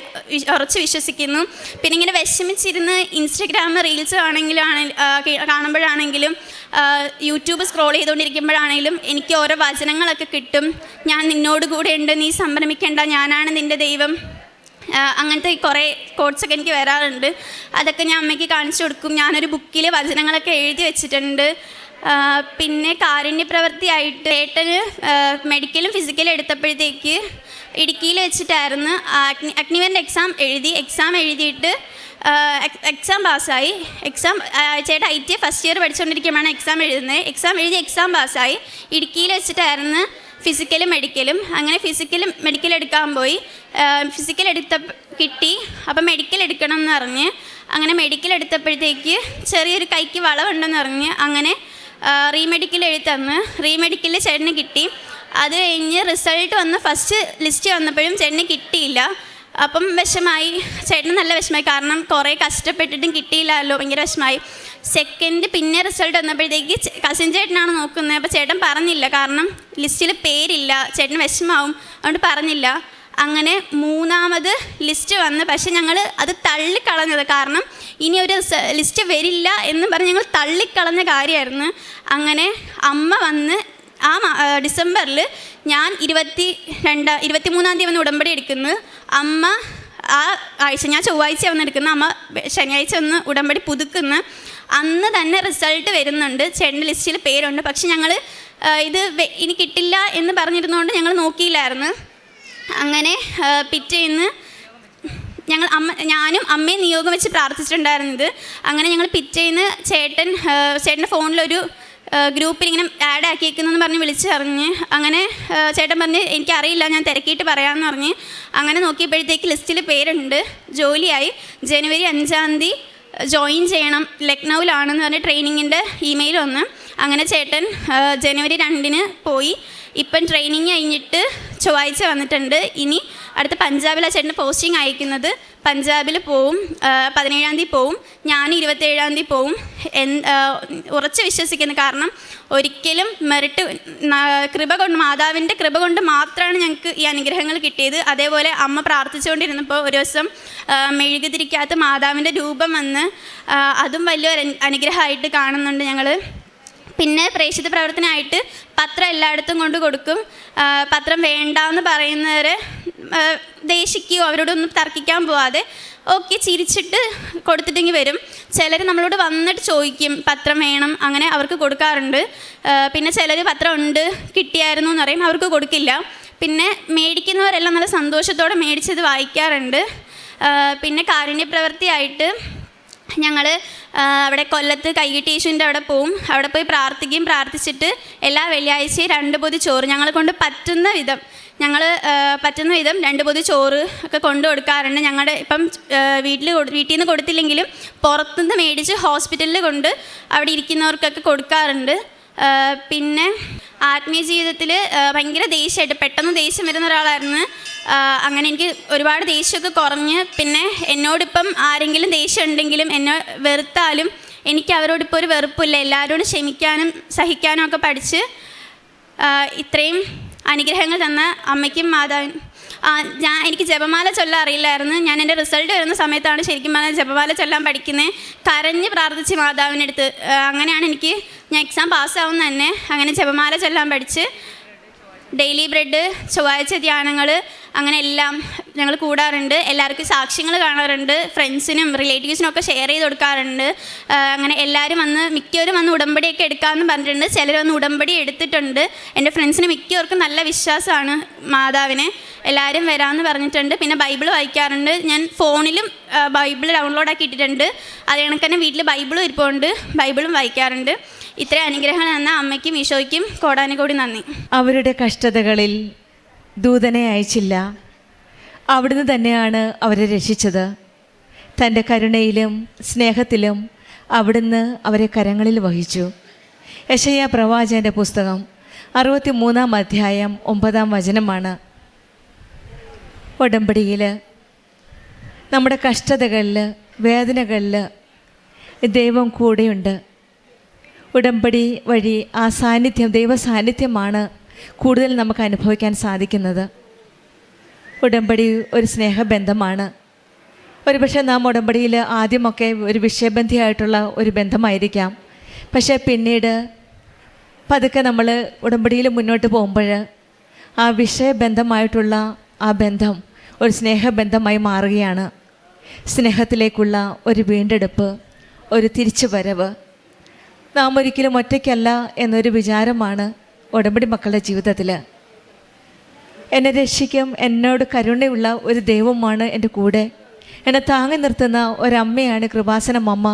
ഉറച്ച് വിശ്വസിക്കുന്നു. പിന്നെ ഇങ്ങനെ വിഷമിച്ചിരുന്ന് ഇൻസ്റ്റഗ്രാം റീൽസ് കാണുമ്പോഴാണെങ്കിലും യൂട്യൂബ് സ്ക്രോൾ ചെയ്തുകൊണ്ടിരിക്കുമ്പോഴാണെങ്കിലും എനിക്ക് ഓരോ വചനങ്ങളൊക്കെ കിട്ടും. ഞാൻ നിന്നോട് കൂടെ ഉണ്ട്, നീ സംഭ്രമിക്കേണ്ട, ഞാനാണ് നിൻ്റെ ദൈവം, അങ്ങനത്തെ കുറേ കോട്ട്സൊക്കെ എനിക്ക് വരാറുണ്ട്. അതൊക്കെ ഞാൻ അമ്മയ്ക്ക് കാണിച്ചു കൊടുക്കും. ഞാനൊരു ബുക്കിൽ വചനങ്ങളൊക്കെ എഴുതി വെച്ചിട്ടുണ്ട്. പിന്നെ കാരുണ്യപ്രവൃത്തിയായിട്ട് ഏട്ടന് മെഡിക്കലും ഫിസിക്കലും എടുത്തപ്പോഴത്തേക്ക് ഇടുക്കിയിൽ വെച്ചിട്ടായിരുന്നു. അഗ്നിവേറിൻ്റെ എക്സാം എഴുതിയിട്ട് എക്സാം പാസ്സായി. ചേട്ടൻ IT ഫസ്റ്റ് ഇയർ പഠിച്ചുകൊണ്ടിരിക്കുമ്പോഴാണ് എക്സാം എഴുതുന്നത്. എക്സാം പാസ്സായി. ഇടുക്കിയിൽ വെച്ചിട്ടായിരുന്നു ഫിസിക്കലും മെഡിക്കലും. അങ്ങനെ മെഡിക്കൽ എടുക്കാൻ പോയി. ഫിസിക്കൽ കിട്ടി. അപ്പം മെഡിക്കൽ എടുക്കണം എന്ന് പറഞ്ഞ് അങ്ങനെ മെഡിക്കൽ എടുത്തപ്പോഴത്തേക്ക് ചെറിയൊരു കൈക്ക് വളവുണ്ടെന്ന് പറഞ്ഞ് അങ്ങനെ റീമെഡിക്കൽ എഴുതി തന്ന്. റീമെഡിക്കലിൽ ചേട്ടന് കിട്ടി. അത് കഴിഞ്ഞ് റിസൾട്ട് വന്ന് ഫസ്റ്റ് ലിസ്റ്റ് വന്നപ്പോഴും ചേട്ടന് കിട്ടിയില്ല. അപ്പം വിഷമായി, ചേട്ടന് നല്ല വിഷമായി, കാരണം കുറേ കഷ്ടപ്പെട്ടിട്ടും കിട്ടിയില്ലല്ലോ, ഭയങ്കര വിഷമായി. സെക്കൻഡ് പിന്നെ റിസൾട്ട് വന്നപ്പോഴത്തേക്ക് കസിൻ ചേട്ടനാണ് നോക്കുന്നത്. അപ്പോൾ ചേട്ടൻ പറഞ്ഞില്ല, കാരണം ലിസ്റ്റിൽ പേരില്ല, ചേട്ടന് വിഷമാവും, അതുകൊണ്ട് പറഞ്ഞില്ല. അങ്ങനെ മൂന്നാമത് ലിസ്റ്റ് വന്ന്, പക്ഷെ ഞങ്ങൾ അത് തള്ളിക്കളഞ്ഞത്, കാരണം ഇനി ഒരു ലിസ്റ്റ് വരില്ല എന്ന് പറഞ്ഞ് ഞങ്ങൾ തള്ളിക്കളഞ്ഞ കാര്യമായിരുന്നു. അങ്ങനെ അമ്മ വന്ന് ഡിസംബറിൽ ഞാൻ 23-ാം തീയതി വന്ന് ഉടമ്പടി എടുക്കുന്നു. അമ്മ ആ ആഴ്ച, ഞാൻ ചൊവ്വാഴ്ച വന്ന് എടുക്കുന്നു, അമ്മ ശനിയാഴ്ച വന്ന് ഉടമ്പടി പുതുക്കുന്നു. അന്ന് തന്നെ റിസൾട്ട് വരുന്നുണ്ട്, ചേട്ടൻ്റെ ലിസ്റ്റിൽ പേരുണ്ട്. പക്ഷെ ഞങ്ങൾ ഇത് ഇനി കിട്ടില്ല എന്ന് പറഞ്ഞിരുന്നതുകൊണ്ട് ഞങ്ങൾ നോക്കിയില്ലായിരുന്നു. അങ്ങനെ പിറ്റേന്ന് ഞാനും അമ്മയും നിയോഗം വെച്ച് പ്രാർത്ഥിച്ചിട്ടുണ്ടായിരുന്നത്. അങ്ങനെ ഞങ്ങൾ പിറ്റേന്ന് ചേട്ടൻ്റെ ഫോണിലൊരു ഗ്രൂപ്പിൽ ഇങ്ങനെ ആഡ് ആക്കിയേക്കുന്നെന്ന് പറഞ്ഞ് വിളിച്ച് പറഞ്ഞ്. അങ്ങനെ ചേട്ടൻ പറഞ്ഞ് എനിക്കറിയില്ല, ഞാൻ തിരക്കിയിട്ട് പറയാമെന്ന് പറഞ്ഞ്. അങ്ങനെ നോക്കിയപ്പോഴത്തേക്ക് ലിസ്റ്റിൽ പേരുണ്ട്, ജോലിയായി. ജനുവരി 5-ാം തീയതി ജോയിൻ ചെയ്യണം, ലക്നൗവിലാണെന്ന് പറഞ്ഞ് ട്രെയിനിങ്ങിൻ്റെ ഇമെയിൽ വന്ന്. അങ്ങനെ ചേട്ടൻ ജനുവരി 2-ന് പോയി. ഇപ്പം ട്രെയിനിങ് കഴിഞ്ഞിട്ട് ചൊവ്വാഴ്ച വന്നിട്ടുണ്ട്. ഇനി അടുത്ത പഞ്ചാബിലാണ് ചേട്ടന് പോസ്റ്റിംഗ് അയക്കുന്നത്. പഞ്ചാബിൽ പോവും, 17-ാം തീയതി പോവും. ഞാൻ 27-ാം തീയതി പോവും. ഉറച്ച് വിശ്വസിക്കുന്നു, കാരണം ഒരിക്കലും മെറിറ്റ് മാതാവിൻ്റെ കൃപ കൊണ്ട് മാത്രമാണ് ഞങ്ങൾക്ക് ഈ അനുഗ്രഹങ്ങൾ കിട്ടിയത്. അതേപോലെ അമ്മ പ്രാർത്ഥിച്ചുകൊണ്ടിരുന്നപ്പോൾ ഒരു ദിവസം മെഴുകുതിരിക്കകത്ത് മാതാവിൻ്റെ രൂപം വന്ന്, അതും വലിയൊരു അനുഗ്രഹമായിട്ട് കാണുന്നുണ്ട് ഞങ്ങൾ. പിന്നെ പ്രേക്ഷിത പ്രവർത്തനമായിട്ട് പത്രം എല്ലായിടത്തും കൊണ്ട് കൊടുക്കും. പത്രം വേണ്ടാന്ന് പറയുന്നവരെ ദേഷിക്കുകയോ അവരോടൊന്നും തർക്കിക്കാൻ പോവാതെ ഓക്കെ ചിരിച്ചിട്ട് കൊടുത്തിട്ടെങ്കിൽ വരും. ചിലർ നമ്മളോട് വന്നിട്ട് ചോദിക്കും പത്രം വേണം, അങ്ങനെ അവർക്ക് കൊടുക്കാറുണ്ട്. പിന്നെ ചിലർ പത്രം ഉണ്ട് കിട്ടിയായിരുന്നു എന്ന് പറയും, അവർക്ക് കൊടുക്കില്ല. പിന്നെ മേടിക്കുന്നവരെല്ലാം നല്ല സന്തോഷത്തോടെ മേടിച്ചത് വായിക്കാറുണ്ട്. പിന്നെ കാരുണ്യപ്രവൃത്തിയായിട്ട് ഞങ്ങൾ അവിടെ കൊല്ലത്ത് കൈകെട്ടി യേശുവിൻ്റെ അവിടെ പോവും. അവിടെ പോയി പ്രാർത്ഥിച്ചിട്ട് എല്ലാ വെള്ളിയാഴ്ചയും 2 പൊതി ചോറ് ഞങ്ങളെ കൊണ്ട് പറ്റുന്ന വിധം 2 പൊതി ചോറ് ഒക്കെ കൊണ്ടു കൊടുക്കാറുണ്ട്. ഞങ്ങളുടെ ഇപ്പം വീട്ടിൽ നിന്ന് കൊടുത്തില്ലെങ്കിലും പുറത്തുനിന്ന് മേടിച്ച് ഹോസ്പിറ്റലിൽ കൊണ്ട് അവിടെ ഇരിക്കുന്നവർക്കൊക്കെ കൊടുക്കാറുണ്ട്. പിന്നെ ആത്മീയ ജീവിതത്തിൽ ഭയങ്കര ദേഷ്യമായിട്ട് പെട്ടെന്ന് ദേഷ്യം വരുന്ന ഒരാളായിരുന്നു. അങ്ങനെ എനിക്ക് ഒരുപാട് ദേഷ്യമൊക്കെ കുറഞ്ഞ്, പിന്നെ എന്നോടിപ്പം ആരെങ്കിലും ദേഷ്യം ഉണ്ടെങ്കിലും എന്നെ വെറുത്താലും എനിക്ക് അവരോടിപ്പോൾ ഒരു വെറുപ്പില്ല. എല്ലാവരോടും ക്ഷമിക്കാനും സഹിക്കാനും ഒക്കെ പഠിച്ച് ഇത്രയും അനുഗ്രഹങ്ങൾ തന്ന അമ്മയ്ക്കും മാതാവിനും. എനിക്ക് ജപമാല ചൊല്ലാൻ അറിയില്ലായിരുന്നു. ഞാൻ എൻ്റെ റിസൾട്ട് വരുന്ന സമയത്താണ് ശരിക്കും പറഞ്ഞാൽ ജപമാല ചൊല്ലാൻ പഠിക്കുന്നത്. കരഞ്ഞ് പ്രാർത്ഥിച്ച് മാതാവിനടുത്ത്. അങ്ങനെയാണ് ഞാൻ എക്സാം പാസ്സാവുന്ന തന്നെ അങ്ങനെ ജപമാല ചൊല്ലാൻ പഠിച്ച്. ഡെയിലി ബ്രെഡ്, ചൊവ്വാഴ്ച ധ്യാനങ്ങൾ, അങ്ങനെ എല്ലാം ഞങ്ങൾ കൂടാറുണ്ട്. എല്ലാവർക്കും സാക്ഷ്യങ്ങൾ കാണാറുണ്ട്. ഫ്രണ്ട്സിനും റിലേറ്റീവ്സിനും ഒക്കെ ഷെയർ ചെയ്ത് കൊടുക്കാറുണ്ട്. അങ്ങനെ എല്ലാവരും മിക്കവരും വന്ന് ഉടമ്പടിയൊക്കെ എടുക്കാമെന്ന് പറഞ്ഞിട്ടുണ്ട്. ചിലർ വന്ന് ഉടമ്പടി എടുത്തിട്ടുണ്ട്. എൻ്റെ ഫ്രണ്ട്സിന് മിക്കവർക്കും നല്ല വിശ്വാസമാണ് മാതാവിനെ. എല്ലാവരും വരാമെന്ന് പറഞ്ഞിട്ടുണ്ട്. പിന്നെ ബൈബിൾ വായിക്കാറുണ്ട്. ഞാൻ ഫോണിലും ബൈബിൾ ഡൗൺലോഡാക്കി ഇട്ടിട്ടുണ്ട്. അത് കണക്ക് തന്നെ വീട്ടിൽ ബൈബിളും ഇരിപ്പുണ്ട്. ബൈബിളും വായിക്കാറുണ്ട്. ഇത്രയും അനുഗ്രഹങ്ങൾ തന്ന അമ്മയ്ക്കും ഈശോയ്ക്കും കോടാനുകോടി നന്ദി. അവരുടെ കഷ്ടതകളിൽ ദൂതനെ അയച്ചില്ല, അവിടുന്ന് തന്നെയാണ് അവരെ രക്ഷിച്ചത്. തൻ്റെ കരുണയിലും സ്നേഹത്തിലും അവിടുന്ന് അവരെ കരങ്ങളിൽ വഹിച്ചു. യെശയ്യാ പ്രവാചകൻ്റെ പുസ്തകം 63-ാം അധ്യായം 9-ാം വചനമാണ്. ഉടമ്പടിയിൽ നമ്മുടെ കഷ്ടതകളിൽ, വേദനകളിൽ ദൈവം കൂടെയുണ്ട്. ഉടമ്പടി വഴി ആ സാന്നിധ്യം, ദൈവ സാന്നിധ്യമാണ് കൂടുതൽ നമുക്ക് അനുഭവിക്കാൻ സാധിക്കുന്നത്. ഉടമ്പടി ഒരു സ്നേഹബന്ധമാണ്. ഒരുപക്ഷെ നാം ഉടമ്പടിയിൽ ആദ്യമൊക്കെ ഒരു വിഷയബന്ധിയായിട്ടുള്ള ഒരു ബന്ധമായിരിക്കാം. പക്ഷേ പിന്നീട് പതുക്കെ നമ്മൾ ഉടമ്പടിയിൽ മുന്നോട്ട് പോകുമ്പോൾ ആ വിഷയബന്ധമായിട്ടുള്ള ആ ബന്ധം ഒരു സ്നേഹബന്ധമായി മാറുകയാണ്. സ്നേഹത്തിലേക്കുള്ള ഒരു വീണ്ടെടുപ്പ്, ഒരു തിരിച്ചു വരവ്. നാം ഒരിക്കലും ഒറ്റയ്ക്കല്ല എന്നൊരു വിചാരമാണ് ഉടമ്പടി മക്കളുടെ ജീവിതത്തിൽ. എന്നെ രക്ഷിക്കും, എന്നോട് കരുണയുള്ള ഒരു ദൈവമാണ് എൻ്റെ കൂടെ, എന്നെ താങ്ങി നിർത്തുന്ന ഒരമ്മയാണ് കൃപാസനം അമ്മ.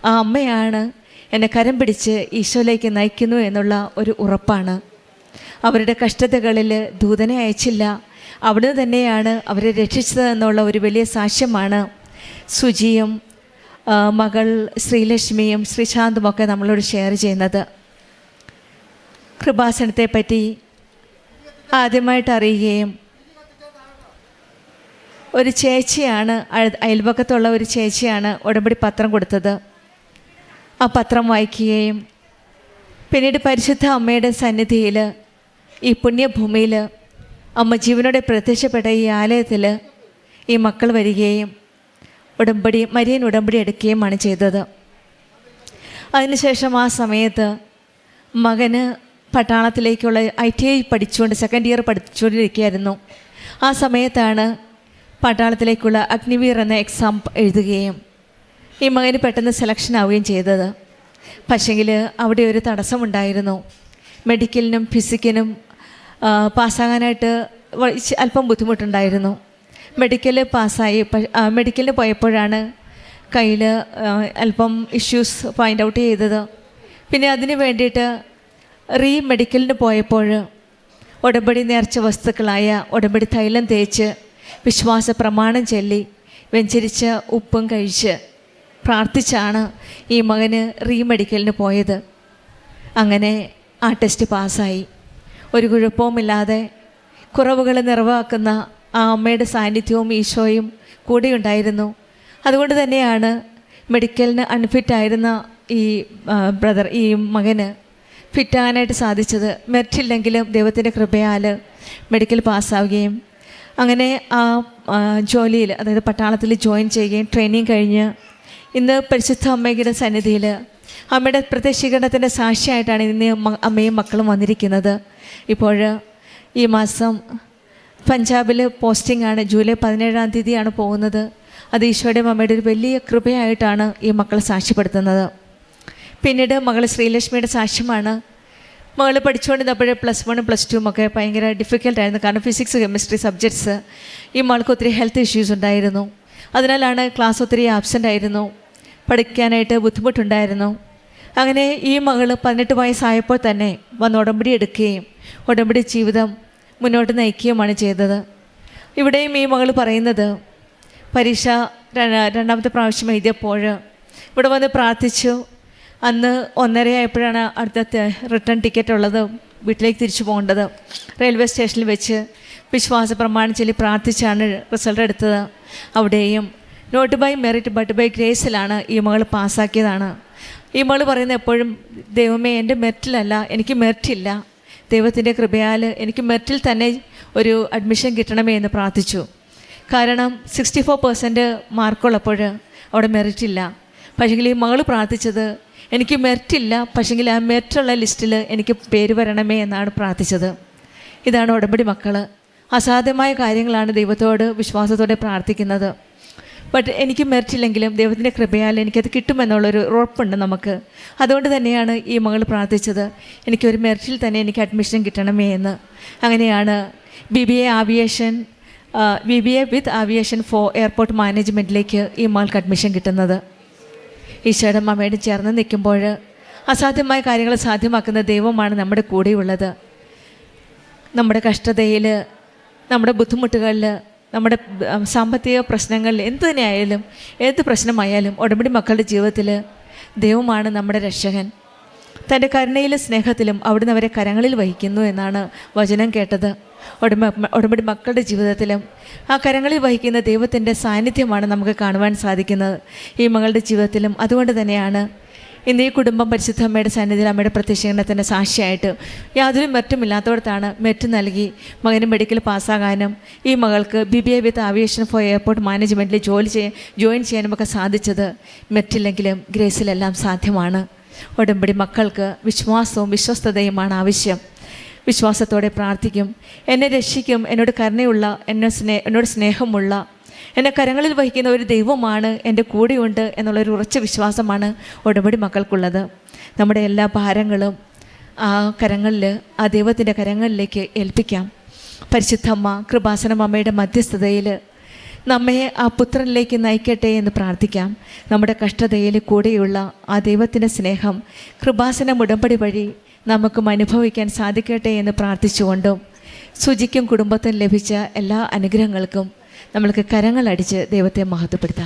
ആ അമ്മയാണ് എന്നെ കരം പിടിച്ച് ഈശോയിലേക്ക് നയിക്കുന്നു എന്നുള്ള ഒരു ഉറപ്പാണ്. അവരുടെ കഷ്ടതകളിൽ ദൂതനെ അയച്ചില്ല, അവിടുന്ന് തന്നെയാണ് അവരെ രക്ഷിച്ചത് എന്നുള്ള ഒരു വലിയ സാക്ഷ്യമാണ് സുജിയും മകൾ ശ്രീലക്ഷ്മിയും ശ്രീശാന്തുമൊക്കെ നമ്മളോട് ഷെയർ ചെയ്യുന്നത്. കൃപാസനത്തെപ്പറ്റി ആദ്യമായിട്ട് അറിയുകയും ഒരു ചേച്ചിയാണ്, അയൽപക്കത്തുള്ള ഒരു ചേച്ചിയാണ് ഉടമ്പടി പത്രം കൊടുത്തത്. ആ പത്രം വായിക്കുകയും പിന്നീട് പരിശുദ്ധ അമ്മയുടെ സന്നിധിയിൽ, ഈ പുണ്യഭൂമിയിൽ അമ്മ ജീവനോടെ പ്രത്യക്ഷപ്പെട്ട ഈ ആലയത്തിൽ ഈ മക്കൾ വരികയും മരിയൻ ഉടമ്പടി എടുക്കുകയുമാണ് ചെയ്തത്. അതിനുശേഷം ആ സമയത്ത് മകന് പട്ടാളത്തിലേക്കുള്ള ITI പഠിച്ചുകൊണ്ട് 2nd ഇയർ പഠിച്ചുകൊണ്ടിരിക്കുകയായിരുന്നു. ആ സമയത്താണ് പട്ടാളത്തിലേക്കുള്ള അഗ്നിവീർ എന്ന എക്സാം എഴുതുകയും ഈ മകന് പെട്ടെന്ന് സെലക്ഷൻ ആവുകയും ചെയ്തത്. പക്ഷെങ്കിൽ അവിടെ ഒരു തടസ്സമുണ്ടായിരുന്നു. മെഡിക്കലിനും ഫിസിക്കിനും പാസ്സാകാനായിട്ട് അല്പം ബുദ്ധിമുട്ടുണ്ടായിരുന്നു. മെഡിക്കല് പാസ്സായി. മെഡിക്കലിന് പോയപ്പോഴാണ് കയ്യിൽ അല്പം ഇഷ്യൂസ് ഫൈൻഡ് ഔട്ട് ചെയ്തത്. പിന്നെ അതിന് വേണ്ടിയിട്ട് മെഡിക്കലിന് പോയപ്പോൾ ഉടമ്പടി നേർച്ച വസ്തുക്കളായ ഉടമ്പടി തൈലം തേച്ച് വിശ്വാസ പ്രമാണം ചൊല്ലി വെഞ്ചരിച്ച ഉപ്പും കഴിച്ച് പ്രാർത്ഥിച്ചാണ് ഈ മകന് മെഡിക്കലിന് പോയത്. അങ്ങനെ ആ ടെസ്റ്റ് പാസ്സായി. ഒരു കുഴപ്പവുമില്ലാതെ കുറവുകൾ നിറവാക്കുന്ന ആ അമ്മയുടെ സാന്നിധ്യവും ഈശോയും കൂടെയുണ്ടായിരുന്നു. അതുകൊണ്ട് തന്നെയാണ് മെഡിക്കലിന് അൺഫിറ്റായിരുന്ന ഈ മകന് ഫിറ്റാകാനായിട്ട് സാധിച്ചത്. മെറിറ്റില്ലെങ്കിലും ദൈവത്തിൻ്റെ കൃപയാൽ മെഡിക്കൽ പാസ്സാവുകയും അങ്ങനെ ആ ജോലിയിൽ, അതായത് പട്ടാളത്തിൽ ജോയിൻ ചെയ്യുകയും ട്രെയിനിങ് കഴിഞ്ഞ് ഇന്ന് പരിശുദ്ധ അമ്മയുടെ സന്നിധിയിൽ അമ്മയുടെ പ്രത്യക്ഷീകരണത്തിൻ്റെ സാക്ഷിയായിട്ടാണ് ഇന്ന് അമ്മയും മക്കളും വന്നിരിക്കുന്നത്. ഇപ്പോൾ ഈ മാസം പഞ്ചാബിൽ പോസ്റ്റിംഗ് ആണ്. ജൂലൈ 17-ാം തീയതിയാണ് പോകുന്നത്. അത് ഈശോയുടെ അമ്മയുടെ ഒരു വലിയ കൃപയായിട്ടാണ് ഈ മക്കൾ സാക്ഷ്യപ്പെടുത്തുന്നത്. പിന്നീട് മകൾ ശ്രീലക്ഷ്മിയുടെ സാക്ഷ്യമാണ്. മകൾ പഠിച്ചുകൊണ്ടിരുന്നപ്പോൾ +1 +2 ഒക്കെ ഭയങ്കര ഡിഫിക്കൽട്ടായിരുന്നു. കാരണം ഫിസിക്സ്, കെമിസ്ട്രി സബ്ജക്ട്സ് ഈ മകൾക്ക് ഒത്തിരി ഹെൽത്ത് ഇഷ്യൂസ് ഉണ്ടായിരുന്നു. അതിനാലാണ് ക്ലാസ് ഒത്തിരി ആബ്സെൻ്റ് ആയിരുന്നു. പഠിക്കാനായിട്ട് ബുദ്ധിമുട്ടുണ്ടായിരുന്നു. അങ്ങനെ ഈ മകൾ 18 വയസ്സായപ്പോൾ തന്നെ വന്ന് ഉടമ്പടി എടുക്കുകയും ഉടമ്പടി ജീവിതം മുന്നോട്ട് നയിക്കുകയുമാണ് ചെയ്തത്. ഇവിടെയും ഈ മകൾ പറയുന്നത്, പരീക്ഷ 2ാമത്തെ പ്രാവശ്യം എഴുതിയപ്പോൾ ഇവിടെ വന്ന് പ്രാർത്ഥിച്ചു. അന്ന് 1:30 ആയപ്പോഴാണ് അടുത്ത റിട്ടേൺ ടിക്കറ്റ് ഉള്ളത്, വീട്ടിലേക്ക് തിരിച്ചു പോകേണ്ടത്. റെയിൽവേ സ്റ്റേഷനിൽ വെച്ച് വിശ്വാസ പ്രമാണം ചൊല്ലി പ്രാർത്ഥിച്ചാണ് റിസൾട്ട് എടുത്തത്. അവിടെയും not by merit but by ഗ്രേസിലാണ് ഈ മകൾ പാസ്സാക്കിയതാണ്. ഈ മകൾ പറയുന്നത് എപ്പോഴും, ദൈവമേ എൻ്റെ മെറിറ്റിലല്ല, എനിക്ക് മെറിറ്റില്ല, ദൈവത്തിൻ്റെ കൃപയാൽ എനിക്ക് മെറിറ്റിൽ തന്നെ ഒരു അഡ്മിഷൻ കിട്ടണമേ എന്ന് പ്രാർത്ഥിച്ചു. കാരണം 64% മാർക്കുള്ളപ്പോൾ അവിടെ മെറിറ്റില്ല. പക്ഷേങ്കിൽ ഈ മകൾ പ്രാർത്ഥിച്ചത്, എനിക്ക് മെറിറ്റില്ല, പക്ഷേങ്കിൽ ആ മെറിറ്റുള്ള ലിസ്റ്റിൽ എനിക്ക് പേര് വരണമേ എന്നാണ് പ്രാർത്ഥിച്ചത്. ഇതാണ് ഉടമ്പടി മക്കൾ. അസാധ്യമായ കാര്യങ്ങളാണ് ദൈവത്തോട് വിശ്വാസത്തോടെ പ്രാർത്ഥിക്കുന്നത്. ബട്ട് എനിക്ക് മെറിറ്റില്ലെങ്കിലും ദൈവത്തിൻ്റെ കൃപയാൽ എനിക്കത് കിട്ടുമെന്നുള്ളൊരു ഉറപ്പുണ്ട് നമുക്ക്. അതുകൊണ്ട് തന്നെയാണ് ഈ മകൾ പ്രാർത്ഥിച്ചത്, എനിക്കൊരു മെറിറ്റിൽ തന്നെ എനിക്ക് അഡ്മിഷൻ കിട്ടണമേ എന്ന്. അങ്ങനെയാണ് BBA വിത്ത് ആവിയേഷൻ ഫോർ എയർപോർട്ട് മാനേജ്മെൻറ്റിലേക്ക് ഈ മകൾക്ക് അഡ്മിഷൻ കിട്ടുന്നത്. ഈശോയുടെ അമ്മയോട് ചേർന്ന് നിൽക്കുമ്പോൾ അസാധ്യമായ കാര്യങ്ങൾ സാധ്യമാക്കുന്ന ദൈവമാണ് നമ്മുടെ കൂടെയുള്ളത്. നമ്മുടെ കഷ്ടതയിൽ, നമ്മുടെ ബുദ്ധിമുട്ടുകളിൽ, നമ്മുടെ സാമ്പത്തിക പ്രശ്നങ്ങളിൽ എന്തു തന്നെയായാലും, ഏത് പ്രശ്നമായാലും ഉടമ്പടി മക്കളുടെ ജീവിതത്തിൽ ദൈവമാണ് നമ്മുടെ രക്ഷകൻ. തൻ്റെ കരുണയിലും സ്നേഹത്തിലും അവിടുന്ന് അവരെ കരങ്ങളിൽ വഹിക്കുന്നു എന്നാണ് വചനം കേട്ടത്. ഉടമ്പടി മക്കളുടെ ജീവിതത്തിലും ആ കരങ്ങളിൽ വഹിക്കുന്ന ദൈവത്തിൻ്റെ സാന്നിധ്യമാണ് നമുക്ക് കാണുവാൻ സാധിക്കുന്നത് ഈ മകളുടെ ജീവിതത്തിലും. അതുകൊണ്ട് തന്നെയാണ് ഇന്ന് ഈ കുടുംബം പരിശുദ്ധ അമ്മയുടെ സന്നിധിയിൽ അമ്മയുടെ പ്രത്യക്ഷീകരണത്തിൻ്റെ സാക്ഷിയായിട്ട് യാതൊരു മെറിറ്റുമില്ലാത്തവർത്താണ് മെറിറ്റ് നൽകി മകന് മെഡിക്കൽ പാസ്സാകാനും ഈ മകൾക്ക് BBA വിത്ത് ആവിയേഷൻ ഫോർ എയർപോർട്ട് മാനേജ്മെൻറ്റിൽ ജോയിൻ ചെയ്യാനുമൊക്കെ സാധിച്ചത്. മെറിറ്റില്ലെങ്കിലും ഗ്രേസിലെല്ലാം സാധ്യമാണ്. ഉടമ്പടി മക്കൾക്ക് വിശ്വാസവും വിശ്വസ്തതയുമാണ് ആവശ്യം. വിശ്വാസത്തോടെ പ്രാർത്ഥിക്കും, എന്നെ രക്ഷിക്കും, എന്നോട് കരുണയുള്ള, എന്നോട് സ്നേഹമുള്ള, എന്നെ കരങ്ങളിൽ വഹിക്കുന്ന ഒരു ദൈവമാണ് എൻ്റെ കൂടെയുണ്ട് എന്നുള്ളൊരു ഉറച്ച വിശ്വാസമാണ് ഉടമ്പടി മക്കൾക്കുള്ളത്. നമ്മുടെ എല്ലാ ഭാരങ്ങളും ആ കരങ്ങളിൽ, ആ ദൈവത്തിൻ്റെ കരങ്ങളിലേക്ക് ഏൽപ്പിക്കാം. പരിശുദ്ധമ്മ കൃപാസനം അമ്മയുടെ മധ്യസ്ഥതയിൽ നമ്മെ ആ പുത്രനിലേക്ക് നയിക്കട്ടെ എന്ന് പ്രാർത്ഥിക്കാം. നമ്മുടെ കഷ്ടതയിൽ കൂടെയുള്ള ആ ദൈവത്തിൻ്റെ സ്നേഹം കൃപാസനം ഉടമ്പടി വഴി നമുക്കും അനുഭവിക്കാൻ സാധിക്കട്ടെ എന്ന് പ്രാർത്ഥിച്ചുകൊണ്ടും സുജിക്കും കുടുംബത്തിനും ലഭിച്ച എല്ലാ അനുഗ്രഹങ്ങൾക്കും നമ്മൾക്ക് കരങ്ങളടിച്ച് ദൈവത്തെ മഹത്വപ്പെടുത്താം.